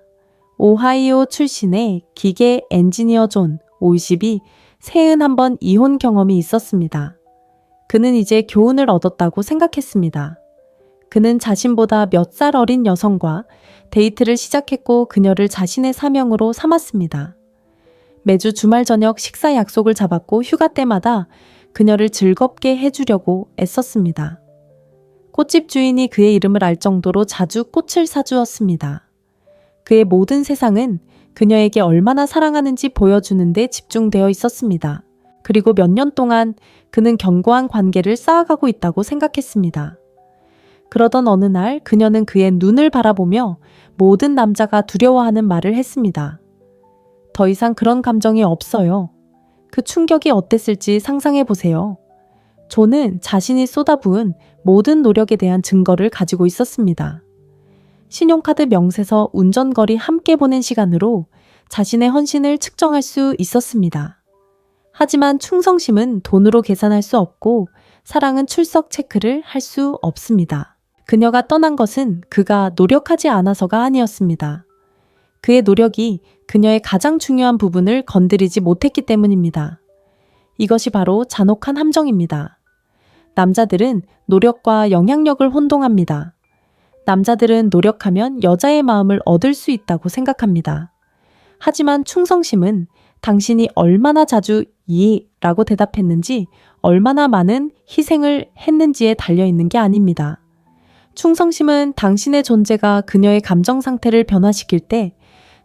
[SPEAKER 1] 오하이오 출신의 기계 엔지니어 존 50이 31번 이혼 경험이 있었습니다. 그는 이제 교훈을 얻었다고 생각했습니다. 그는 자신보다 몇 살 어린 여성과 데이트를 시작했고 그녀를 자신의 사명으로 삼았습니다. 매주 주말 저녁 식사 약속을 잡았고 휴가 때마다 그녀를 즐겁게 해주려고 애썼습니다. 꽃집 주인이 그의 이름을 알 정도로 자주 꽃을 사주었습니다. 그의 모든 세상은 그녀에게 얼마나 사랑하는지 보여주는 데 집중되어 있었습니다. 그리고 몇 년 동안 그는 견고한 관계를 쌓아가고 있다고 생각했습니다. 그러던 어느 날 그녀는 그의 눈을 바라보며 모든 남자가 두려워하는 말을 했습니다. 더 이상 그런 감정이 없어요. 그 충격이 어땠을지 상상해 보세요. 존은 자신이 쏟아부은 모든 노력에 대한 증거를 가지고 있었습니다. 신용카드 명세서 운전거리 함께 보낸 시간으로 자신의 헌신을 측정할 수 있었습니다. 하지만 충성심은 돈으로 계산할 수 없고 사랑은 출석 체크를 할 수 없습니다. 그녀가 떠난 것은 그가 노력하지 않아서가 아니었습니다. 그의 노력이 그녀의 가장 중요한 부분을 건드리지 못했기 때문입니다. 이것이 바로 잔혹한 함정입니다. 남자들은 노력과 영향력을 혼동합니다. 남자들은 노력하면 여자의 마음을 얻을 수 있다고 생각합니다. 하지만 충성심은 당신이 얼마나 자주 라고 대답했는지, 얼마나 많은 희생을 했는지에 달려있는 게 아닙니다. 충성심은 당신의 존재가 그녀의 감정 상태를 변화시킬 때,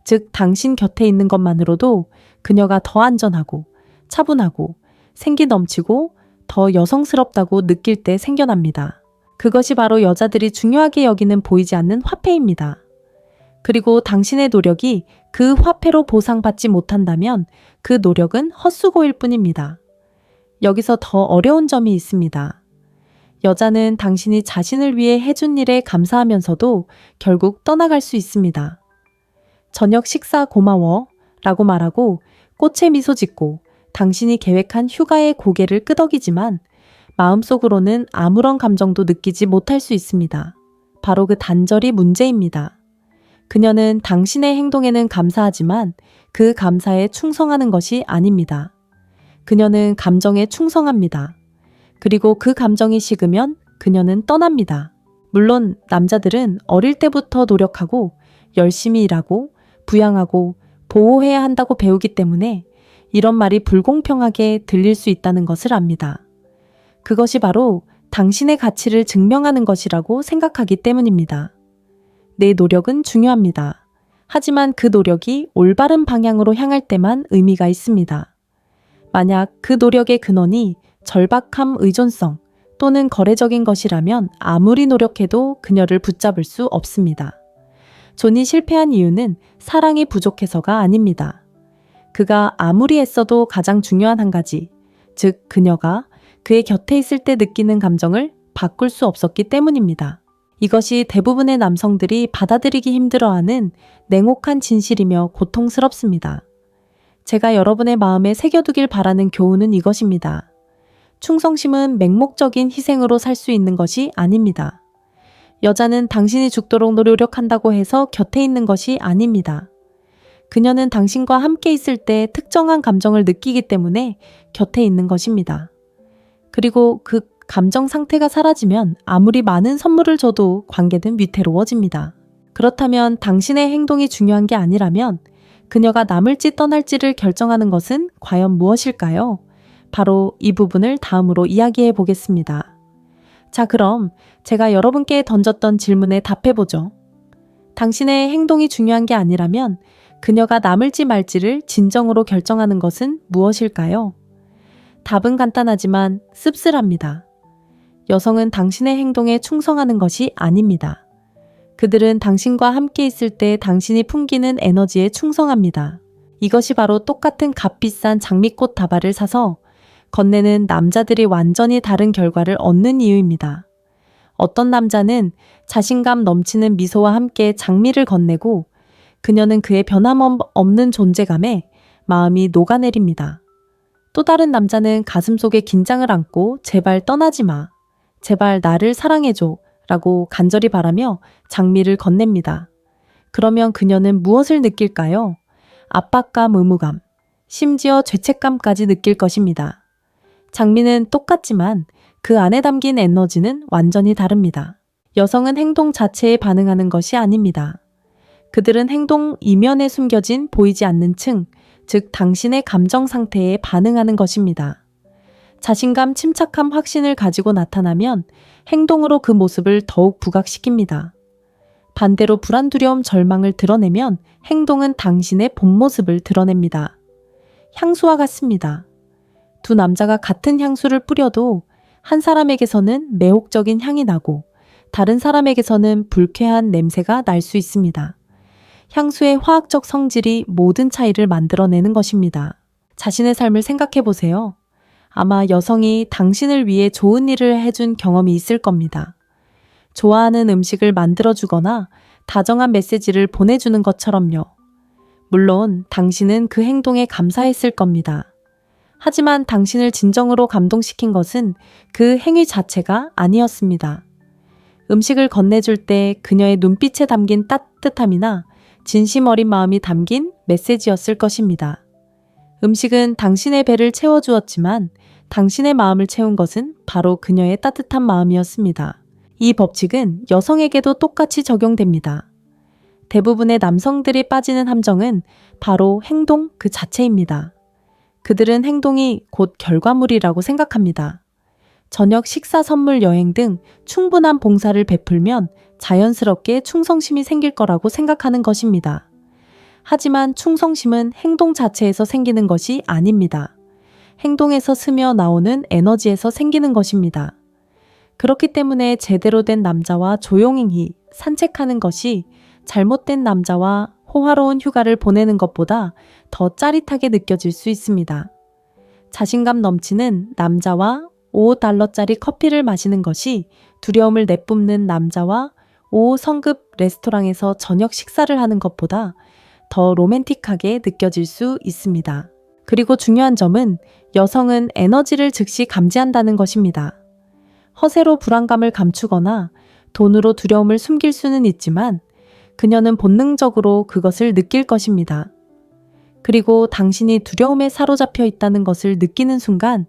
[SPEAKER 1] 즉 당신 곁에 있는 것만으로도 그녀가 더 안전하고 차분하고 생기 넘치고 더 여성스럽다고 느낄 때 생겨납니다. 그것이 바로 여자들이 중요하게 여기는 보이지 않는 화폐입니다. 그리고 당신의 노력이 그 화폐로 보상받지 못한다면 그 노력은 헛수고일 뿐입니다. 여기서 더 어려운 점이 있습니다. 여자는 당신이 자신을 위해 해준 일에 감사하면서도 결국 떠나갈 수 있습니다. 저녁 식사 고마워 라고 말하고 꽃에 미소 짓고 당신이 계획한 휴가의 고개를 끄덕이지만 마음속으로는 아무런 감정도 느끼지 못할 수 있습니다. 바로 그 단절이 문제입니다. 그녀는 당신의 행동에는 감사하지만 그 감사에 충성하는 것이 아닙니다. 그녀는 감정에 충성합니다. 그리고 그 감정이 식으면 그녀는 떠납니다. 물론 남자들은 어릴 때부터 노력하고 열심히 일하고 부양하고 보호해야 한다고 배우기 때문에 이런 말이 불공평하게 들릴 수 있다는 것을 압니다. 그것이 바로 당신의 가치를 증명하는 것이라고 생각하기 때문입니다. 내 노력은 중요합니다. 하지만 그 노력이 올바른 방향으로 향할 때만 의미가 있습니다. 만약 그 노력의 근원이 절박함, 의존성 또는 거래적인 것이라면 아무리 노력해도 그녀를 붙잡을 수 없습니다. 존이 실패한 이유는 사랑이 부족해서가 아닙니다. 그가 아무리 애써도 가장 중요한 한 가지, 즉 그녀가 그의 곁에 있을 때 느끼는 감정을 바꿀 수 없었기 때문입니다. 이것이 대부분의 남성들이 받아들이기 힘들어하는 냉혹한 진실이며 고통스럽습니다. 제가 여러분의 마음에 새겨두길 바라는 교훈은 이것입니다. 충성심은 맹목적인 희생으로 살 수 있는 것이 아닙니다. 여자는 당신이 죽도록 노력한다고 해서 곁에 있는 것이 아닙니다. 그녀는 당신과 함께 있을 때 특정한 감정을 느끼기 때문에 곁에 있는 것입니다. 그리고 그 감정 상태가 사라지면 아무리 많은 선물을 줘도 관계는 위태로워집니다. 그렇다면 당신의 행동이 중요한 게 아니라면 그녀가 남을지 떠날지를 결정하는 것은 과연 무엇일까요? 바로 이 부분을 다음으로 이야기해 보겠습니다. 자, 그럼 제가 여러분께 던졌던 질문에 답해보죠. 당신의 행동이 중요한 게 아니라면 그녀가 남을지 말지를 진정으로 결정하는 것은 무엇일까요? 답은 간단하지만 씁쓸합니다. 여성은 당신의 행동에 충성하는 것이 아닙니다. 그들은 당신과 함께 있을 때 당신이 풍기는 에너지에 충성합니다. 이것이 바로 똑같은 값비싼 장미꽃 다발을 사서 건네는 남자들이 완전히 다른 결과를 얻는 이유입니다. 어떤 남자는 자신감 넘치는 미소와 함께 장미를 건네고 그녀는 그의 변함없는 존재감에 마음이 녹아내립니다. 또 다른 남자는 가슴속에 긴장을 안고 제발 떠나지 마, 제발 나를 사랑해줘 라고 간절히 바라며 장미를 건넵니다. 그러면 그녀는 무엇을 느낄까요? 압박감, 의무감, 심지어 죄책감까지 느낄 것입니다. 장미는 똑같지만 그 안에 담긴 에너지는 완전히 다릅니다. 여성은 행동 자체에 반응하는 것이 아닙니다. 그들은 행동 이면에 숨겨진 보이지 않는 층, 즉 당신의 감정 상태에 반응하는 것입니다. 자신감, 침착함, 확신을 가지고 나타나면 행동으로 그 모습을 더욱 부각시킵니다. 반대로 불안, 두려움, 절망을 드러내면 행동은 당신의 본 모습을 드러냅니다. 향수와 같습니다. 두 남자가 같은 향수를 뿌려도 한 사람에게서는 매혹적인 향이 나고 다른 사람에게서는 불쾌한 냄새가 날 수 있습니다. 향수의 화학적 성질이 모든 차이를 만들어내는 것입니다. 자신의 삶을 생각해 보세요. 아마 여성이 당신을 위해 좋은 일을 해준 경험이 있을 겁니다. 좋아하는 음식을 만들어주거나 다정한 메시지를 보내주는 것처럼요. 물론 당신은 그 행동에 감사했을 겁니다. 하지만 당신을 진정으로 감동시킨 것은 그 행위 자체가 아니었습니다. 음식을 건네줄 때 그녀의 눈빛에 담긴 따뜻함이나 진심 어린 마음이 담긴 메시지였을 것입니다. 음식은 당신의 배를 채워주었지만 당신의 마음을 채운 것은 바로 그녀의 따뜻한 마음이었습니다. 이 법칙은 여성에게도 똑같이 적용됩니다. 대부분의 남성들이 빠지는 함정은 바로 행동 그 자체입니다. 그들은 행동이 곧 결과물이라고 생각합니다. 저녁 식사, 선물, 여행 등 충분한 봉사를 베풀면 자연스럽게 충성심이 생길 거라고 생각하는 것입니다. 하지만 충성심은 행동 자체에서 생기는 것이 아닙니다. 행동에서 스며 나오는 에너지에서 생기는 것입니다. 그렇기 때문에 제대로 된 남자와 조용히 산책하는 것이 잘못된 남자와 호화로운 휴가를 보내는 것보다 더 짜릿하게 느껴질 수 있습니다. 자신감 넘치는 남자와 $5짜리 커피를 마시는 것이 두려움을 내뿜는 남자와 5성급 레스토랑에서 저녁 식사를 하는 것보다 더 로맨틱하게 느껴질 수 있습니다. 그리고 중요한 점은 여성은 에너지를 즉시 감지한다는 것입니다. 허세로 불안감을 감추거나 돈으로 두려움을 숨길 수는 있지만 그녀는 본능적으로 그것을 느낄 것입니다. 그리고 당신이 두려움에 사로잡혀 있다는 것을 느끼는 순간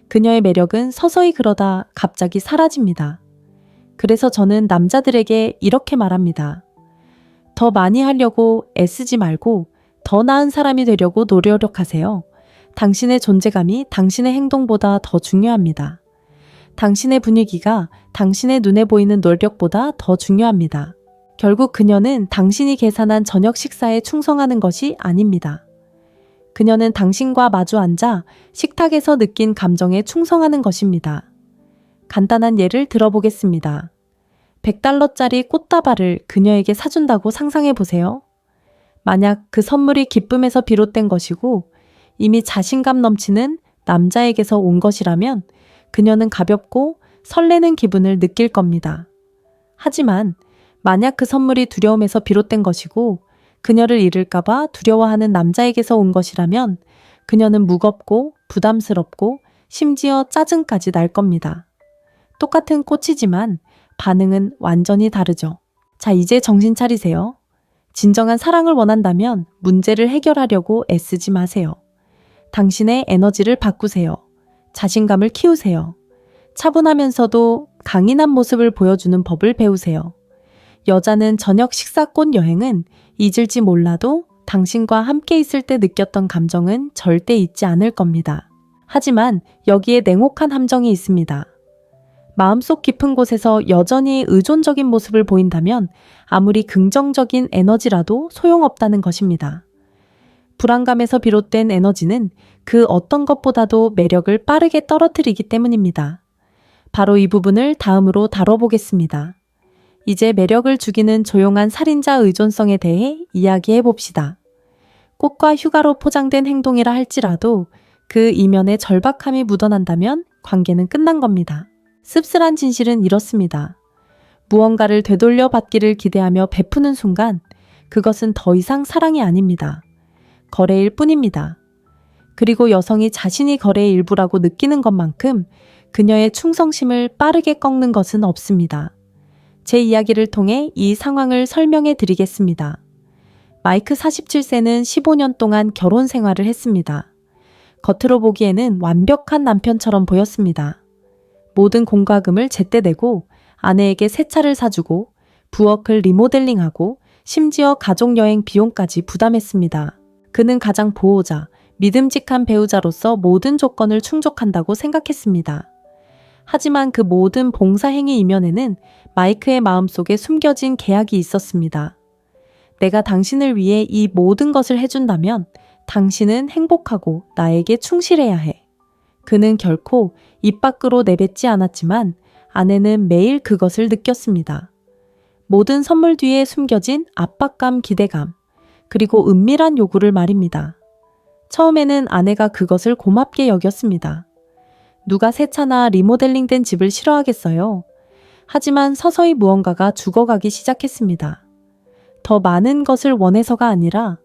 [SPEAKER 1] 그녀의 매력은 서서히 그러다 갑자기 사라집니다. 그래서 저는 남자들에게 이렇게 말합니다. 더 많이 하려고 애쓰지 말고 더 나은 사람이 되려고 노력하세요. 당신의 존재감이 당신의 행동보다 더 중요합니다. 당신의 분위기가 당신의 눈에 보이는 노력보다 더 중요합니다. 결국 그녀는 당신이 계산한 저녁 식사에 충성하는 것이 아닙니다. 그녀는 당신과 마주 앉아 식탁에서 느낀 감정에 충성하는 것입니다. 간단한 예를 들어보겠습니다. $100짜리 꽃다발을 그녀에게 사준다고 상상해 보세요. 만약 그 선물이 기쁨에서 비롯된 것이고 이미 자신감 넘치는 남자에게서 온 것이라면 그녀는 가볍고 설레는 기분을 느낄 겁니다. 하지만 만약 그 선물이 두려움에서 비롯된 것이고 그녀를 잃을까봐 두려워하는 남자에게서 온 것이라면 그녀는 무겁고 부담스럽고 심지어 짜증까지 날 겁니다. 똑같은 꽃이지만 반응은 완전히 다르죠. 자, 이제 정신 차리세요. 진정한 사랑을 원한다면 문제를 해결하려고 애쓰지 마세요. 당신의 에너지를 바꾸세요. 자신감을 키우세요. 차분하면서도 강인한 모습을 보여주는 법을 배우세요. 여자는 저녁 식사꽃 여행은 잊을지 몰라도 당신과 함께 있을 때 느꼈던 감정은 절대 잊지 않을 겁니다. 하지만 여기에 냉혹한 함정이 있습니다. 마음속 깊은 곳에서 여전히 의존적인 모습을 보인다면 아무리 긍정적인 에너지라도 소용없다는 것입니다. 불안감에서 비롯된 에너지는 그 어떤 것보다도 매력을 빠르게 떨어뜨리기 때문입니다. 바로 이 부분을 다음으로 다뤄보겠습니다. 이제 매력을 죽이는 조용한 살인자 의존성에 대해 이야기해 봅시다. 꽃과 휴가로 포장된 행동이라 할지라도 그 이면에 절박함이 묻어난다면 관계는 끝난 겁니다. 씁쓸한 진실은 이렇습니다. 무언가를 되돌려 받기를 기대하며 베푸는 순간 그것은 더 이상 사랑이 아닙니다. 거래일 뿐입니다. 그리고 여성이 자신이 거래의 일부라고 느끼는 것만큼 그녀의 충성심을 빠르게 꺾는 것은 없습니다. 제 이야기를 통해 이 상황을 설명해 드리겠습니다. 마이크 47세는 15년 동안 결혼 생활을 했습니다. 겉으로 보기에는 완벽한 남편처럼 보였습니다. 모든 공과금을 제때 내고 아내에게 새 차를 사주고 부엌을 리모델링하고 심지어 가족여행 비용까지 부담했습니다. 그는 가장 보호자, 믿음직한 배우자로서 모든 조건을 충족한다고 생각했습니다. 하지만 그 모든 봉사행위 이면에는 마이크의 마음속에 숨겨진 계약이 있었습니다. 내가 당신을 위해 이 모든 것을 해준다면 당신은 행복하고 나에게 충실해야 해. 그는 결코 입 밖으로 내뱉지 않았지만 아내는 매일 그것을 느꼈습니다. 모든 선물 뒤에 숨겨진 압박감, 기대감, 그리고 은밀한 요구를 말입니다. 처음에는 아내가 그것을 고맙게 여겼습니다. 누가 새 차나 리모델링된 집을 싫어하겠어요? 하지만 서서히 무언가가 죽어가기 시작했습니다. 더 많은 것을 원해서가 아니라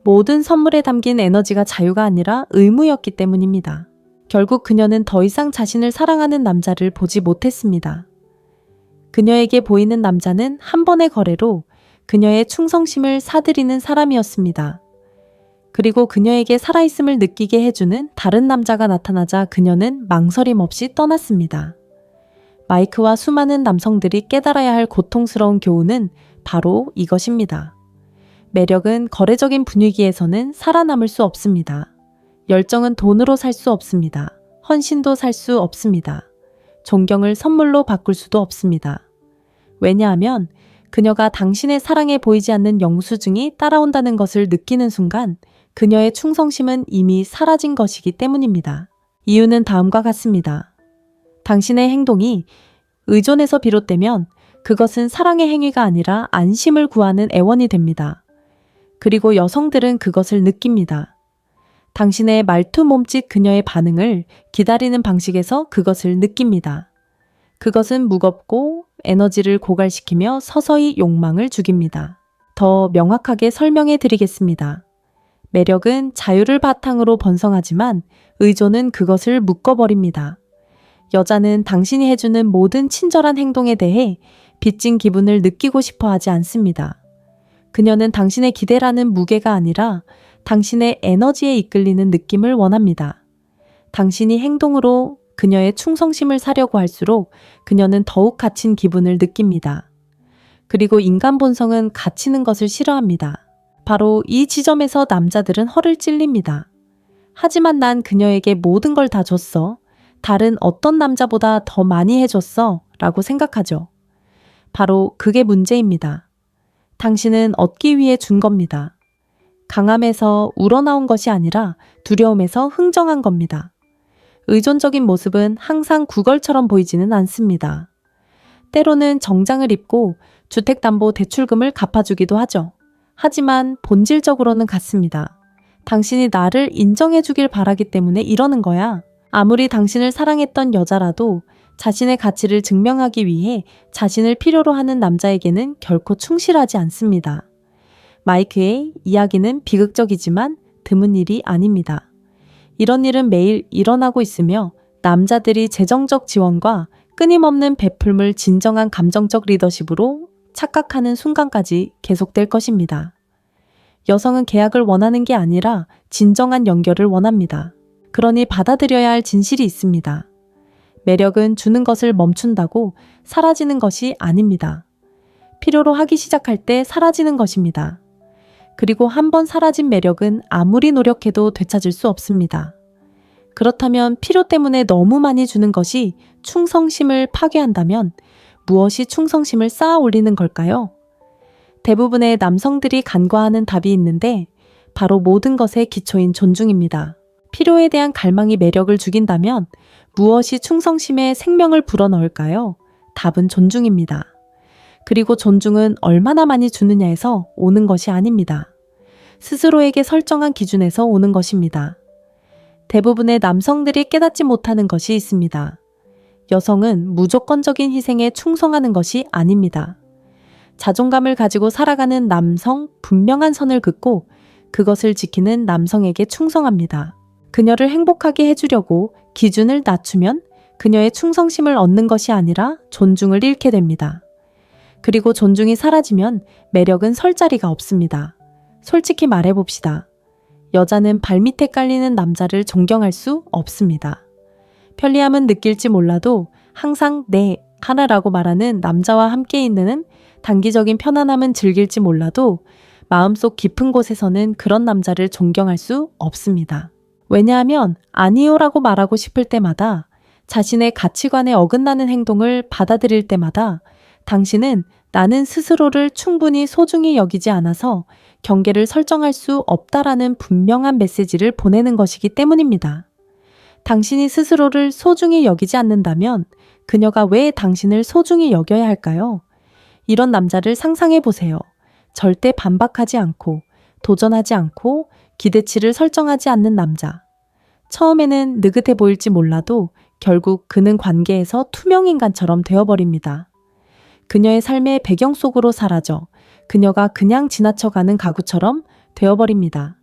[SPEAKER 1] 모든 선물에 담긴 에너지가 자유가 아니라 의무였기 때문입니다. 결국 그녀는 더 이상 자신을 사랑하는 남자를 보지 못했습니다. 그녀에게 보이는 남자는 한 번의 거래로 그녀의 충성심을 사들이는 사람이었습니다. 그리고 그녀에게 살아있음을 느끼게 해주는 다른 남자가 나타나자 그녀는 망설임 없이 떠났습니다. 마이크와 수많은 남성들이 깨달아야 할 고통스러운 교훈은 바로 이것입니다. 매력은 거래적인 분위기에서는 살아남을 수 없습니다. 열정은 돈으로 살 수 없습니다. 헌신도 살 수 없습니다. 존경을 선물로 바꿀 수도 없습니다. 왜냐하면 그녀가 당신의 사랑에 보이지 않는 영수증이 따라온다는 것을 느끼는 순간 그녀의 충성심은 이미 사라진 것이기 때문입니다. 이유는 다음과 같습니다. 당신의 행동이 의존에서 비롯되면 그것은 사랑의 행위가 아니라 안심을 구하는 애원이 됩니다. 그리고 여성들은 그것을 느낍니다. 당신의 말투 몸짓 그녀의 반응을 기다리는 방식에서 그것을 느낍니다. 그것은 무겁고 에너지를 고갈시키며 서서히 욕망을 죽입니다. 더 명확하게 설명해 드리겠습니다. 매력은 자유를 바탕으로 번성하지만 의존은 그것을 묶어버립니다. 여자는 당신이 해주는 모든 친절한 행동에 대해 빚진 기분을 느끼고 싶어 하지 않습니다. 그녀는 당신의 기대라는 무게가 아니라 당신의 에너지에 이끌리는 느낌을 원합니다. 당신이 행동으로 그녀의 충성심을 사려고 할수록 그녀는 더욱 갇힌 기분을 느낍니다. 그리고 인간 본성은 갇히는 것을 싫어합니다. 바로 이 지점에서 남자들은 허를 찔립니다. 하지만 난 그녀에게 모든 걸 다 줬어. 다른 어떤 남자보다 더 많이 해줬어. 라고 생각하죠. 바로 그게 문제입니다. 당신은 얻기 위해 준 겁니다. 강함에서 우러나온 것이 아니라 두려움에서 흥정한 겁니다. 의존적인 모습은 항상 구걸처럼 보이지는 않습니다. 때로는 정장을 입고 주택담보대출금을 갚아주기도 하죠. 하지만 본질적으로는 같습니다. 당신이 나를 인정해주길 바라기 때문에 이러는 거야. 아무리 당신을 사랑했던 여자라도 자신의 가치를 증명하기 위해 자신을 필요로 하는 남자에게는 결코 충실하지 않습니다. 마이크의 이야기는 비극적이지만 드문 일이 아닙니다. 이런 일은 매일 일어나고 있으며 남자들이 재정적 지원과 끊임없는 베풀물 진정한 감정적 리더십으로 착각하는 순간까지 계속될 것입니다. 여성은 계약을 원하는 게 아니라 진정한 연결을 원합니다. 그러니 받아들여야 할 진실이 있습니다. 매력은 주는 것을 멈춘다고 사라지는 것이 아닙니다. 필요로 하기 시작할 때 사라지는 것입니다. 그리고 한번 사라진 매력은 아무리 노력해도 되찾을 수 없습니다. 그렇다면 필요 때문에 너무 많이 주는 것이 충성심을 파괴한다면 무엇이 충성심을 쌓아 올리는 걸까요? 대부분의 남성들이 간과하는 답이 있는데 바로 모든 것의 기초인 존중입니다. 필요에 대한 갈망이 매력을 죽인다면 무엇이 충성심에 생명을 불어넣을까요? 답은 존중입니다. 그리고 존중은 얼마나 많이 주느냐에서 오는 것이 아닙니다. 스스로에게 설정한 기준에서 오는 것입니다. 대부분의 남성들이 깨닫지 못하는 것이 있습니다. 여성은 무조건적인 희생에 충성하는 것이 아닙니다. 자존감을 가지고 살아가는 남성 분명한 선을 긋고 그것을 지키는 남성에게 충성합니다. 그녀를 행복하게 해주려고 기준을 낮추면 그녀의 충성심을 얻는 것이 아니라 존중을 잃게 됩니다. 그리고 존중이 사라지면 매력은 설 자리가 없습니다. 솔직히 말해봅시다. 여자는 발밑에 깔리는 남자를 존경할 수 없습니다. 편리함은 느낄지 몰라도 항상 네 하나라고 말하는 남자와 함께 있는 단기적인 편안함은 즐길지 몰라도 마음속 깊은 곳에서는 그런 남자를 존경할 수 없습니다. 왜냐하면 아니요라고 말하고 싶을 때마다 자신의 가치관에 어긋나는 행동을 받아들일 때마다 당신은 나는 스스로를 충분히 소중히 여기지 않아서 경계를 설정할 수 없다라는 분명한 메시지를 보내는 것이기 때문입니다. 당신이 스스로를 소중히 여기지 않는다면 그녀가 왜 당신을 소중히 여겨야 할까요? 이런 남자를 상상해 보세요. 절대 반박하지 않고 도전하지 않고 기대치를 설정하지 않는 남자. 처음에는 느긋해 보일지 몰라도 결국 그는 관계에서 투명인간처럼 되어버립니다. 그녀의 삶의 배경 속으로 사라져 그녀가 그냥 지나쳐가는 가구처럼 되어버립니다.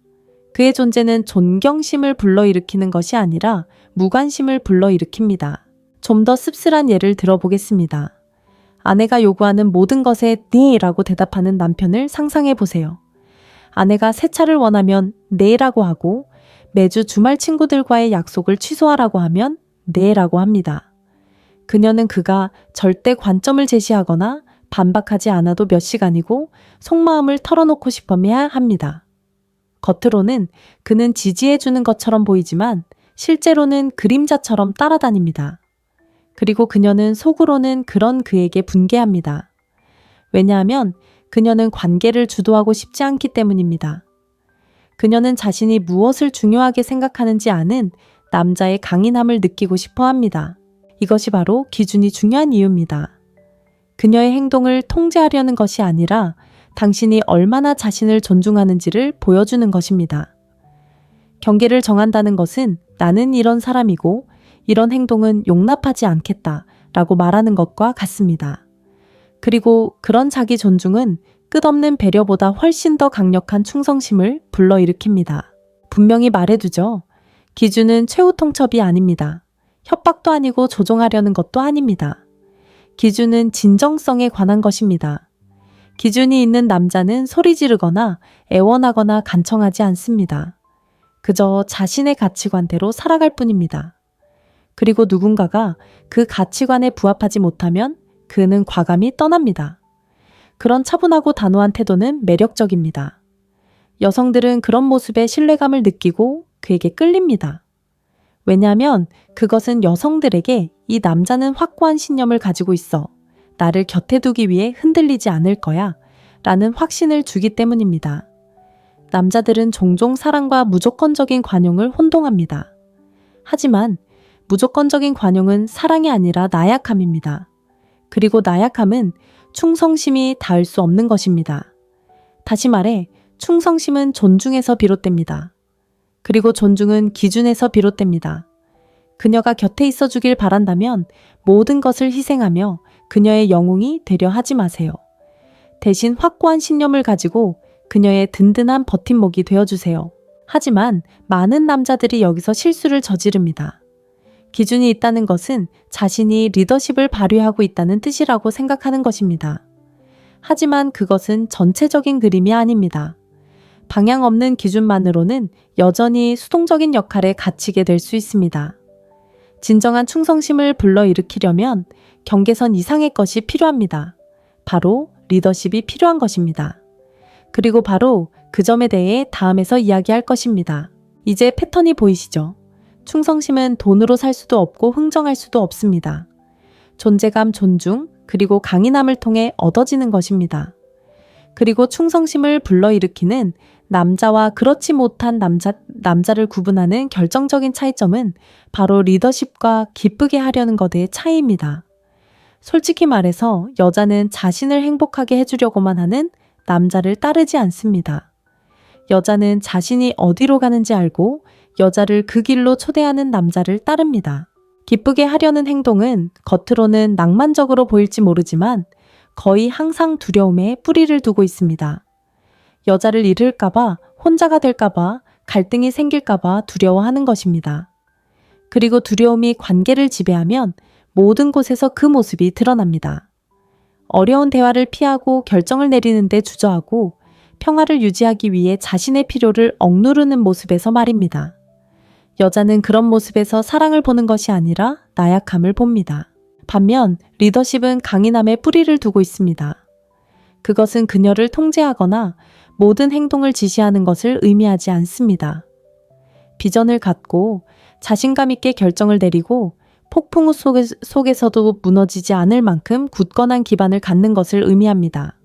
[SPEAKER 1] 그의 존재는 존경심을 불러일으키는 것이 아니라 무관심을 불러일으킵니다. 좀 더 씁쓸한 예를 들어보겠습니다. 아내가 요구하는 모든 것에 네라고 대답하는 남편을 상상해 보세요. 아내가 세차를 원하면 네라고 하고 매주 주말 친구들과의 약속을 취소하라고 하면 네라고 합니다. 그녀는 그가 절대 관점을 제시하거나 반박하지 않아도 몇 시간이고 속마음을 털어놓고 싶어야 합니다. 겉으로는 그는 지지해주는 것처럼 보이지만 실제로는 그림자처럼 따라다닙니다. 그리고 그녀는 속으로는 그런 그에게 분개합니다. 왜냐하면 그녀는 관계를 주도하고 싶지 않기 때문입니다. 그녀는 자신이 무엇을 중요하게 생각하는지 아는 남자의 강인함을 느끼고 싶어 합니다. 이것이 바로 기준이 중요한 이유입니다. 그녀의 행동을 통제하려는 것이 아니라 당신이 얼마나 자신을 존중하는지를 보여주는 것입니다. 경계를 정한다는 것은 나는 이런 사람이고 이런 행동은 용납하지 않겠다 라고 말하는 것과 같습니다. 그리고 그런 자기 존중은 끝없는 배려보다 훨씬 더 강력한 충성심을 불러일으킵니다. 분명히 말해두죠. 기준은 최후 통첩이 아닙니다. 협박도 아니고 조종하려는 것도 아닙니다. 기준은 진정성에 관한 것입니다. 기준이 있는 남자는 소리 지르거나 애원하거나 간청하지 않습니다. 그저 자신의 가치관대로 살아갈 뿐입니다. 그리고 누군가가 그 가치관에 부합하지 못하면 그는 과감히 떠납니다. 그런 차분하고 단호한 태도는 매력적입니다. 여성들은 그런 모습에 신뢰감을 느끼고 그에게 끌립니다. 왜냐하면 그것은 여성들에게 이 남자는 확고한 신념을 가지고 있어 나를 곁에 두기 위해 흔들리지 않을 거야 라는 확신을 주기 때문입니다. 남자들은 종종 사랑과 무조건적인 관용을 혼동합니다. 하지만 무조건적인 관용은 사랑이 아니라 나약함입니다. 그리고 나약함은 충성심이 닿을 수 없는 것입니다. 다시 말해 충성심은 존중에서 비롯됩니다. 그리고 존중은 기준에서 비롯됩니다. 그녀가 곁에 있어 주길 바란다면 모든 것을 희생하며 그녀의 영웅이 되려 하지 마세요. 대신 확고한 신념을 가지고 그녀의 든든한 버팀목이 되어주세요. 하지만 많은 남자들이 여기서 실수를 저지릅니다. 기준이 있다는 것은 자신이 리더십을 발휘하고 있다는 뜻이라고 생각하는 것입니다. 하지만 그것은 전체적인 그림이 아닙니다. 방향 없는 기준만으로는 여전히 수동적인 역할에 갇히게 될 수 있습니다. 진정한 충성심을 불러일으키려면 경계선 이상의 것이 필요합니다. 바로 리더십이 필요한 것입니다. 그리고 바로 그 점에 대해 다음에서 이야기할 것입니다. 이제 패턴이 보이시죠? 충성심은 돈으로 살 수도 없고 흥정할 수도 없습니다. 존재감, 존중, 그리고 강인함을 통해 얻어지는 것입니다. 그리고 충성심을 불러일으키는 남자와 그렇지 못한 남자를 구분하는 결정적인 차이점은 바로 리더십과 기쁘게 하려는 것의 차이입니다. 솔직히 말해서 여자는 자신을 행복하게 해주려고만 하는 남자를 따르지 않습니다. 여자는 자신이 어디로 가는지 알고 여자를 그 길로 초대하는 남자를 따릅니다. 기쁘게 하려는 행동은 겉으로는 낭만적으로 보일지 모르지만 거의 항상 두려움에 뿌리를 두고 있습니다. 여자를 잃을까봐, 혼자가 될까봐, 갈등이 생길까봐 두려워하는 것입니다. 그리고 두려움이 관계를 지배하면 모든 곳에서 그 모습이 드러납니다. 어려운 대화를 피하고 결정을 내리는 데 주저하고 평화를 유지하기 위해 자신의 필요를 억누르는 모습에서 말입니다. 여자는 그런 모습에서 사랑을 보는 것이 아니라 나약함을 봅니다. 반면 리더십은 강인함에 뿌리를 두고 있습니다. 그것은 그녀를 통제하거나 모든 행동을 지시하는 것을 의미하지 않습니다. 비전을 갖고 자신감 있게 결정을 내리고 폭풍 속에서도 무너지지 않을 만큼 굳건한 기반을 갖는 것을 의미합니다.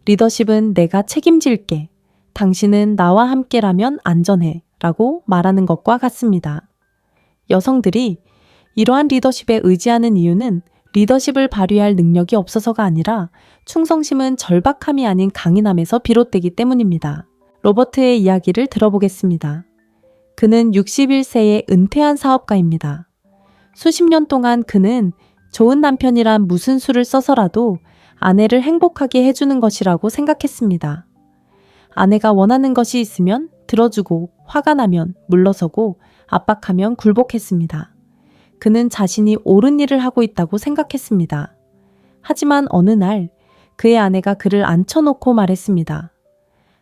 [SPEAKER 1] 리더십은 내가 책임질게. 당신은 나와 함께라면 안전해. 라고 말하는 것과 같습니다. 여성들이 이러한 리더십에 의지하는 이유는 리더십을 발휘할 능력이 없어서가 아니라 충성심은 절박함이 아닌 강인함에서 비롯되기 때문입니다. 로버트의 이야기를 들어보겠습니다. 그는 61세의 은퇴한 사업가입니다. 수십 년 동안 그는 좋은 남편이란 무슨 수를 써서라도 아내를 행복하게 해주는 것이라고 생각했습니다. 아내가 원하는 것이 있으면 들어주고 화가 나면 물러서고 압박하면 굴복했습니다. 그는 자신이 옳은 일을 하고 있다고 생각했습니다. 하지만 어느 날 그의 아내가 그를 앉혀놓고 말했습니다.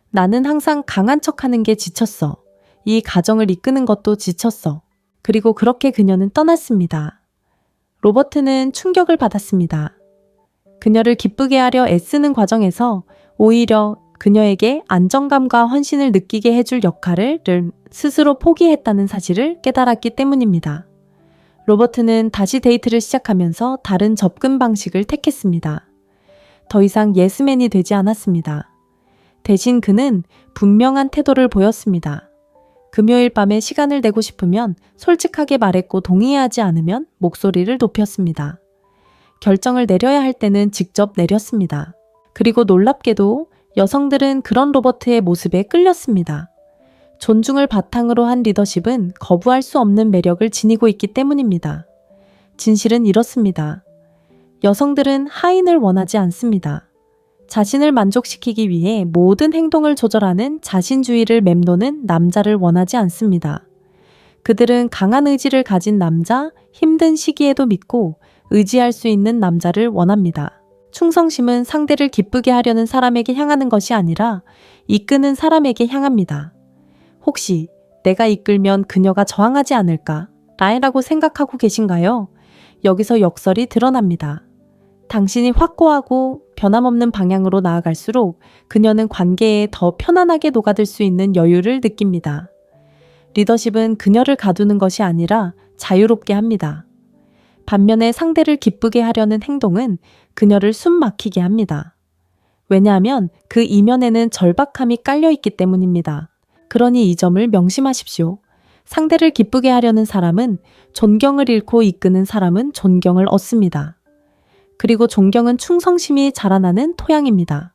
[SPEAKER 1] 나는 항상 강한 척하는 게 지쳤어. 이 가정을 이끄는 것도 지쳤어. 그리고 그렇게 그녀는 떠났습니다. 로버트는 충격을 받았습니다. 그녀를 기쁘게 하려 애쓰는 과정에서 오히려 그녀에게 안정감과 헌신을 느끼게 해줄 역할을 스스로 포기했다는 사실을 깨달았기 때문입니다. 로버트는 다시 데이트를 시작하면서 다른 접근 방식을 택했습니다. 더 이상 예스맨이 되지 않았습니다. 대신 그는 분명한 태도를 보였습니다. 금요일 밤에 시간을 내고 싶으면 솔직하게 말했고 동의하지 않으면 목소리를 높였습니다. 결정을 내려야 할 때는 직접 내렸습니다. 그리고 놀랍게도 여성들은 그런 로버트의 모습에 끌렸습니다. 존중을 바탕으로 한 리더십은 거부할 수 없는 매력을 지니고 있기 때문입니다. 진실은 이렇습니다. 여성들은 하인을 원하지 않습니다. 자신을 만족시키기 위해 모든 행동을 조절하는 자신주의를 맴도는 남자를 원하지 않습니다. 그들은 강한 의지를 가진 남자, 힘든 시기에도 믿고 의지할 수 있는 남자를 원합니다. 충성심은 상대를 기쁘게 하려는 사람에게 향하는 것이 아니라 이끄는 사람에게 향합니다. 혹시 내가 이끌면 그녀가 저항하지 않을까? 라고 생각하고 계신가요? 여기서 역설이 드러납니다. 당신이 확고하고 변함없는 방향으로 나아갈수록 그녀는 관계에 더 편안하게 녹아들 수 있는 여유를 느낍니다. 리더십은 그녀를 가두는 것이 아니라 자유롭게 합니다. 반면에 상대를 기쁘게 하려는 행동은 그녀를 숨 막히게 합니다. 왜냐하면 그 이면에는 절박함이 깔려있기 때문입니다. 그러니 이 점을 명심하십시오. 상대를 기쁘게 하려는 사람은 존경을 잃고 이끄는 사람은 존경을 얻습니다. 그리고 존경은 충성심이 자라나는 토양입니다.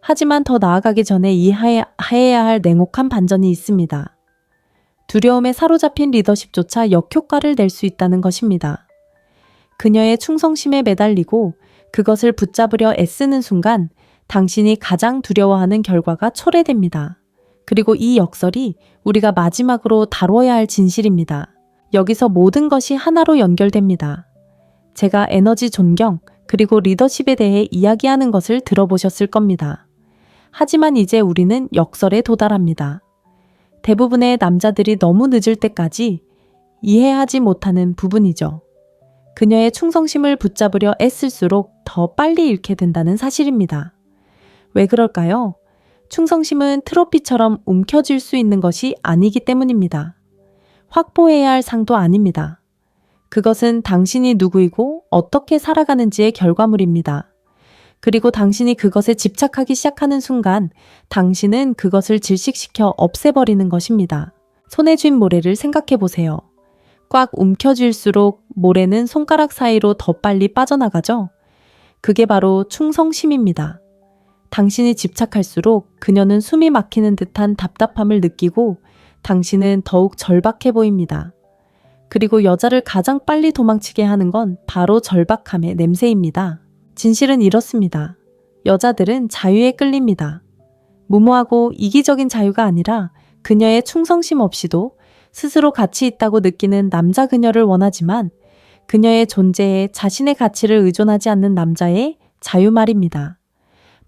[SPEAKER 1] 하지만 더 나아가기 전에 이해해야 할 냉혹한 반전이 있습니다. 두려움에 사로잡힌 리더십조차 역효과를 낼 수 있다는 것입니다. 그녀의 충성심에 매달리고 그것을 붙잡으려 애쓰는 순간 당신이 가장 두려워하는 결과가 초래됩니다. 그리고 이 역설이 우리가 마지막으로 다뤄야 할 진실입니다. 여기서 모든 것이 하나로 연결됩니다. 제가 에너지 존경, 그리고 리더십에 대해 이야기하는 것을 들어보셨을 겁니다. 하지만 이제 우리는 역설에 도달합니다. 대부분의 남자들이 너무 늦을 때까지 이해하지 못하는 부분이죠. 그녀의 충성심을 붙잡으려 애쓸수록 더 빨리 잃게 된다는 사실입니다. 왜 그럴까요? 충성심은 트로피처럼 움켜쥘 수 있는 것이 아니기 때문입니다. 확보해야 할 상도 아닙니다. 그것은 당신이 누구이고 어떻게 살아가는지의 결과물입니다. 그리고 당신이 그것에 집착하기 시작하는 순간 당신은 그것을 질식시켜 없애버리는 것입니다. 손에 쥔 모래를 생각해 보세요. 꽉 움켜쥘수록 모래는 손가락 사이로 더 빨리 빠져나가죠? 그게 바로 충성심입니다. 당신이 집착할수록 그녀는 숨이 막히는 듯한 답답함을 느끼고 당신은 더욱 절박해 보입니다. 그리고 여자를 가장 빨리 도망치게 하는 건 바로 절박함의 냄새입니다. 진실은 이렇습니다. 여자들은 자유에 끌립니다. 무모하고 이기적인 자유가 아니라 그녀의 충성심 없이도 스스로 가치 있다고 느끼는 남자 그녀를 원하지만 그녀의 존재에 자신의 가치를 의존하지 않는 남자의 자유 말입니다.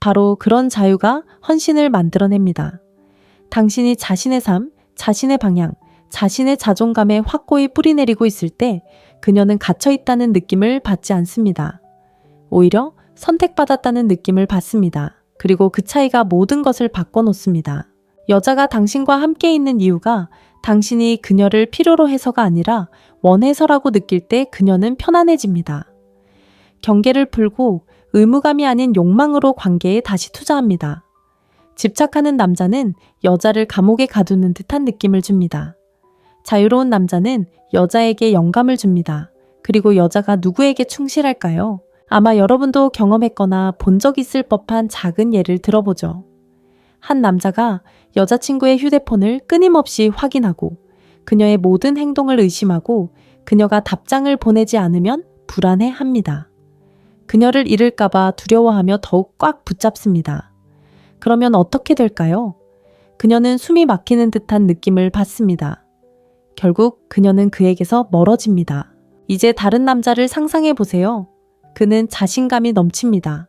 [SPEAKER 1] 바로 그런 자유가 헌신을 만들어냅니다. 당신이 자신의 삶, 자신의 방향, 자신의 자존감에 확고히 뿌리내리고 있을 때 그녀는 갇혀있다는 느낌을 받지 않습니다. 오히려 선택받았다는 느낌을 받습니다. 그리고 그 차이가 모든 것을 바꿔놓습니다. 여자가 당신과 함께 있는 이유가 당신이 그녀를 필요로 해서가 아니라 원해서라고 느낄 때 그녀는 편안해집니다. 경계를 풀고 의무감이 아닌 욕망으로 관계에 다시 투자합니다. 집착하는 남자는 여자를 감옥에 가두는 듯한 느낌을 줍니다. 자유로운 남자는 여자에게 영감을 줍니다. 그리고 여자가 누구에게 충실할까요? 아마 여러분도 경험했거나 본 적 있을 법한 작은 예를 들어보죠. 한 남자가 여자친구의 휴대폰을 끊임없이 확인하고 그녀의 모든 행동을 의심하고 그녀가 답장을 보내지 않으면 불안해합니다. 그녀를 잃을까봐 두려워하며 더욱 꽉 붙잡습니다. 그러면 어떻게 될까요? 그녀는 숨이 막히는 듯한 느낌을 받습니다. 결국 그녀는 그에게서 멀어집니다. 이제 다른 남자를 상상해 보세요. 그는 자신감이 넘칩니다.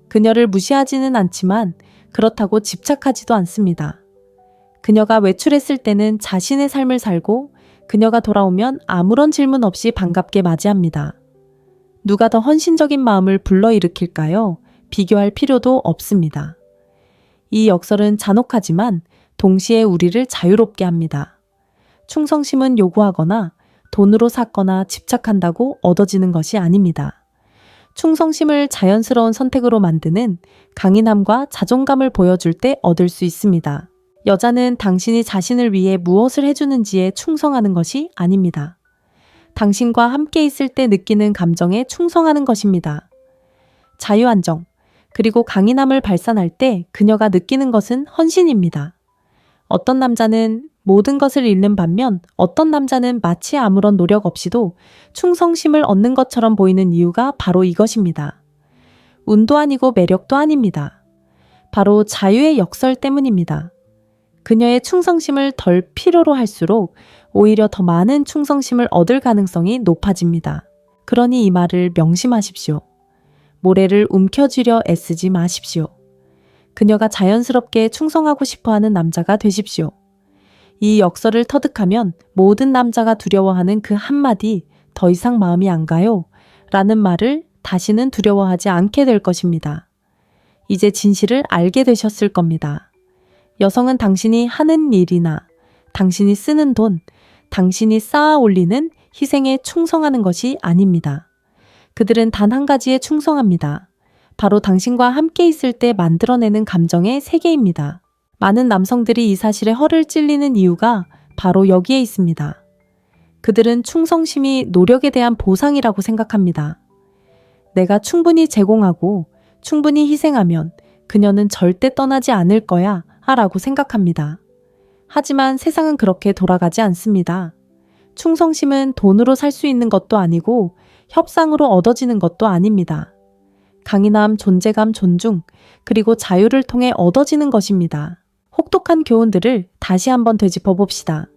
[SPEAKER 1] 그녀를 무시하지는 않지만 그렇다고 집착하지도 않습니다. 그녀가 외출했을 때는 자신의 삶을 살고 그녀가 돌아오면 아무런 질문 없이 반갑게 맞이합니다. 누가 더 헌신적인 마음을 불러일으킬까요? 비교할 필요도 없습니다. 이 역설은 잔혹하지만 동시에 우리를 자유롭게 합니다. 충성심은 요구하거나 돈으로 샀거나 집착한다고 얻어지는 것이 아닙니다. 충성심을 자연스러운 선택으로 만드는 강인함과 자존감을 보여줄 때 얻을 수 있습니다. 여자는 당신이 자신을 위해 무엇을 해주는지에 충성하는 것이 아닙니다. 당신과 함께 있을 때 느끼는 감정에 충성하는 것입니다. 자유안정, 그리고 강인함을 발산할 때 그녀가 느끼는 것은 헌신입니다. 어떤 남자는 모든 것을 잃는 반면 어떤 남자는 마치 아무런 노력 없이도 충성심을 얻는 것처럼 보이는 이유가 바로 이것입니다. 운도 아니고 매력도 아닙니다. 바로 자유의 역설 때문입니다. 그녀의 충성심을 덜 필요로 할수록 오히려 더 많은 충성심을 얻을 가능성이 높아집니다. 그러니 이 말을 명심하십시오. 모래를 움켜쥐려 애쓰지 마십시오. 그녀가 자연스럽게 충성하고 싶어하는 남자가 되십시오. 이 역설을 터득하면 모든 남자가 두려워하는 그 한마디 더 이상 마음이 안 가요 라는 말을 다시는 두려워하지 않게 될 것입니다. 이제 진실을 알게 되셨을 겁니다. 여성은 당신이 하는 일이나 당신이 쓰는 돈, 당신이 쌓아 올리는 희생에 충성하는 것이 아닙니다. 그들은 단 한 가지에 충성합니다. 바로 당신과 함께 있을 때 만들어내는 감정의 세계입니다. 많은 남성들이 이 사실에 허를 찔리는 이유가 바로 여기에 있습니다. 그들은 충성심이 노력에 대한 보상이라고 생각합니다. 내가 충분히 제공하고 충분히 희생하면 그녀는 절대 떠나지 않을 거야 라고 생각합니다. 하지만 세상은 그렇게 돌아가지 않습니다. 충성심은 돈으로 살 수 있는 것도 아니고 협상으로 얻어지는 것도 아닙니다. 강인함, 존재감, 존중, 그리고 자유를 통해 얻어지는 것입니다. 혹독한 교훈들을 다시 한번 되짚어 봅시다.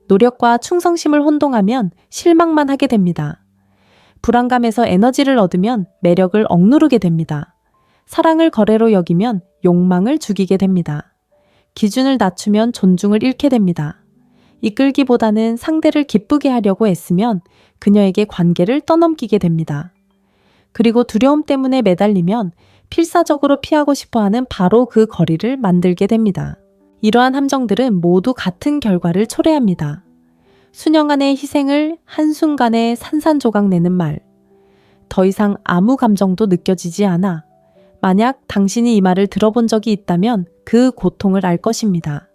[SPEAKER 1] 노력과 충성심을 혼동하면 실망만 하게 됩니다. 불안감에서 에너지를 얻으면 매력을 억누르게 됩니다. 사랑을 거래로 여기면 욕망을 죽이게 됩니다. 기준을 낮추면 존중을 잃게 됩니다. 이끌기보다는 상대를 기쁘게 하려고 애쓰면 그녀에게 관계를 떠넘기게 됩니다. 그리고 두려움 때문에 매달리면 필사적으로 피하고 싶어하는 바로 그 거리를 만들게 됩니다. 이러한 함정들은 모두 같은 결과를 초래합니다. 수년간의 희생을 한순간에 산산조각 내는 말. 더 이상 아무 감정도 느껴지지 않아. 만약 당신이 이 말을 들어본 적이 있다면 그 고통을 알 것입니다.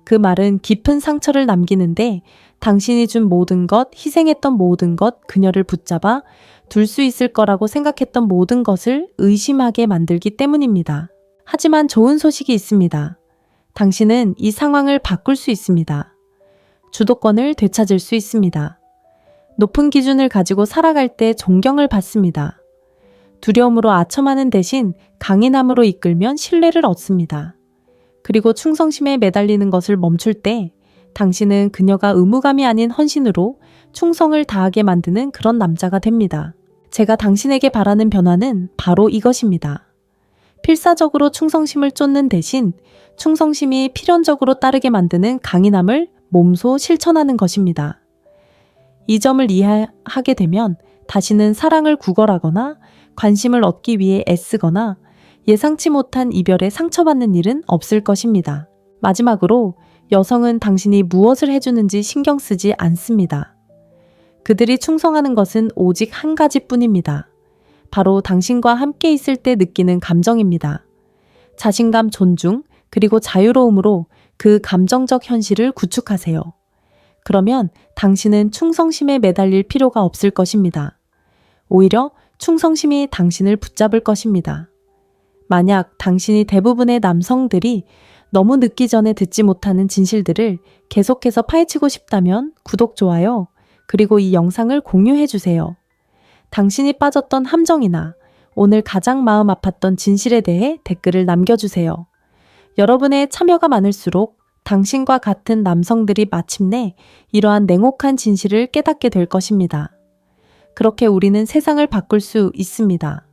[SPEAKER 1] 그 말은 깊은 상처를 남기는데 당신이 준 모든 것, 희생했던 모든 것, 그녀를 붙잡아 둘 수 있을 거라고 생각했던 모든 것을 의심하게 만들기 때문입니다. 하지만 좋은 소식이 있습니다. 당신은 이 상황을 바꿀 수 있습니다. 주도권을 되찾을 수 있습니다. 높은 기준을 가지고 살아갈 때 존경을 받습니다. 두려움으로 아첨하는 대신 강인함으로 이끌면 신뢰를 얻습니다. 그리고 충성심에 매달리는 것을 멈출 때 당신은 그녀가 의무감이 아닌 헌신으로 충성을 다하게 만드는 그런 남자가 됩니다. 제가 당신에게 바라는 변화는 바로 이것입니다. 필사적으로 충성심을 쫓는 대신 충성심이 필연적으로 따르게 만드는 강인함을 몸소 실천하는 것입니다. 이 점을 이해하게 되면 다시는 사랑을 구걸하거나 관심을 얻기 위해 애쓰거나 예상치 못한 이별에 상처받는 일은 없을 것입니다. 마지막으로 여성은 당신이 무엇을 해주는지 신경 쓰지 않습니다. 그들이 충성하는 것은 오직 한 가지뿐입니다. 바로 당신과 함께 있을 때 느끼는 감정입니다. 자신감, 존중, 그리고 자유로움으로 그 감정적 현실을 구축하세요. 그러면 당신은 충성심에 매달릴 필요가 없을 것입니다. 오히려 충성심이 당신을 붙잡을 것입니다. 만약 당신이 대부분의 남성들이 너무 늦기 전에 듣지 못하는 진실들을 계속해서 파헤치고 싶다면 구독, 좋아요, 그리고 이 영상을 공유해 주세요. 당신이 빠졌던 함정이나 오늘 가장 마음 아팠던 진실에 대해 댓글을 남겨주세요. 여러분의 참여가 많을수록 당신과 같은 남성들이 마침내 이러한 냉혹한 진실을 깨닫게 될 것입니다. 그렇게 우리는 세상을 바꿀 수 있습니다.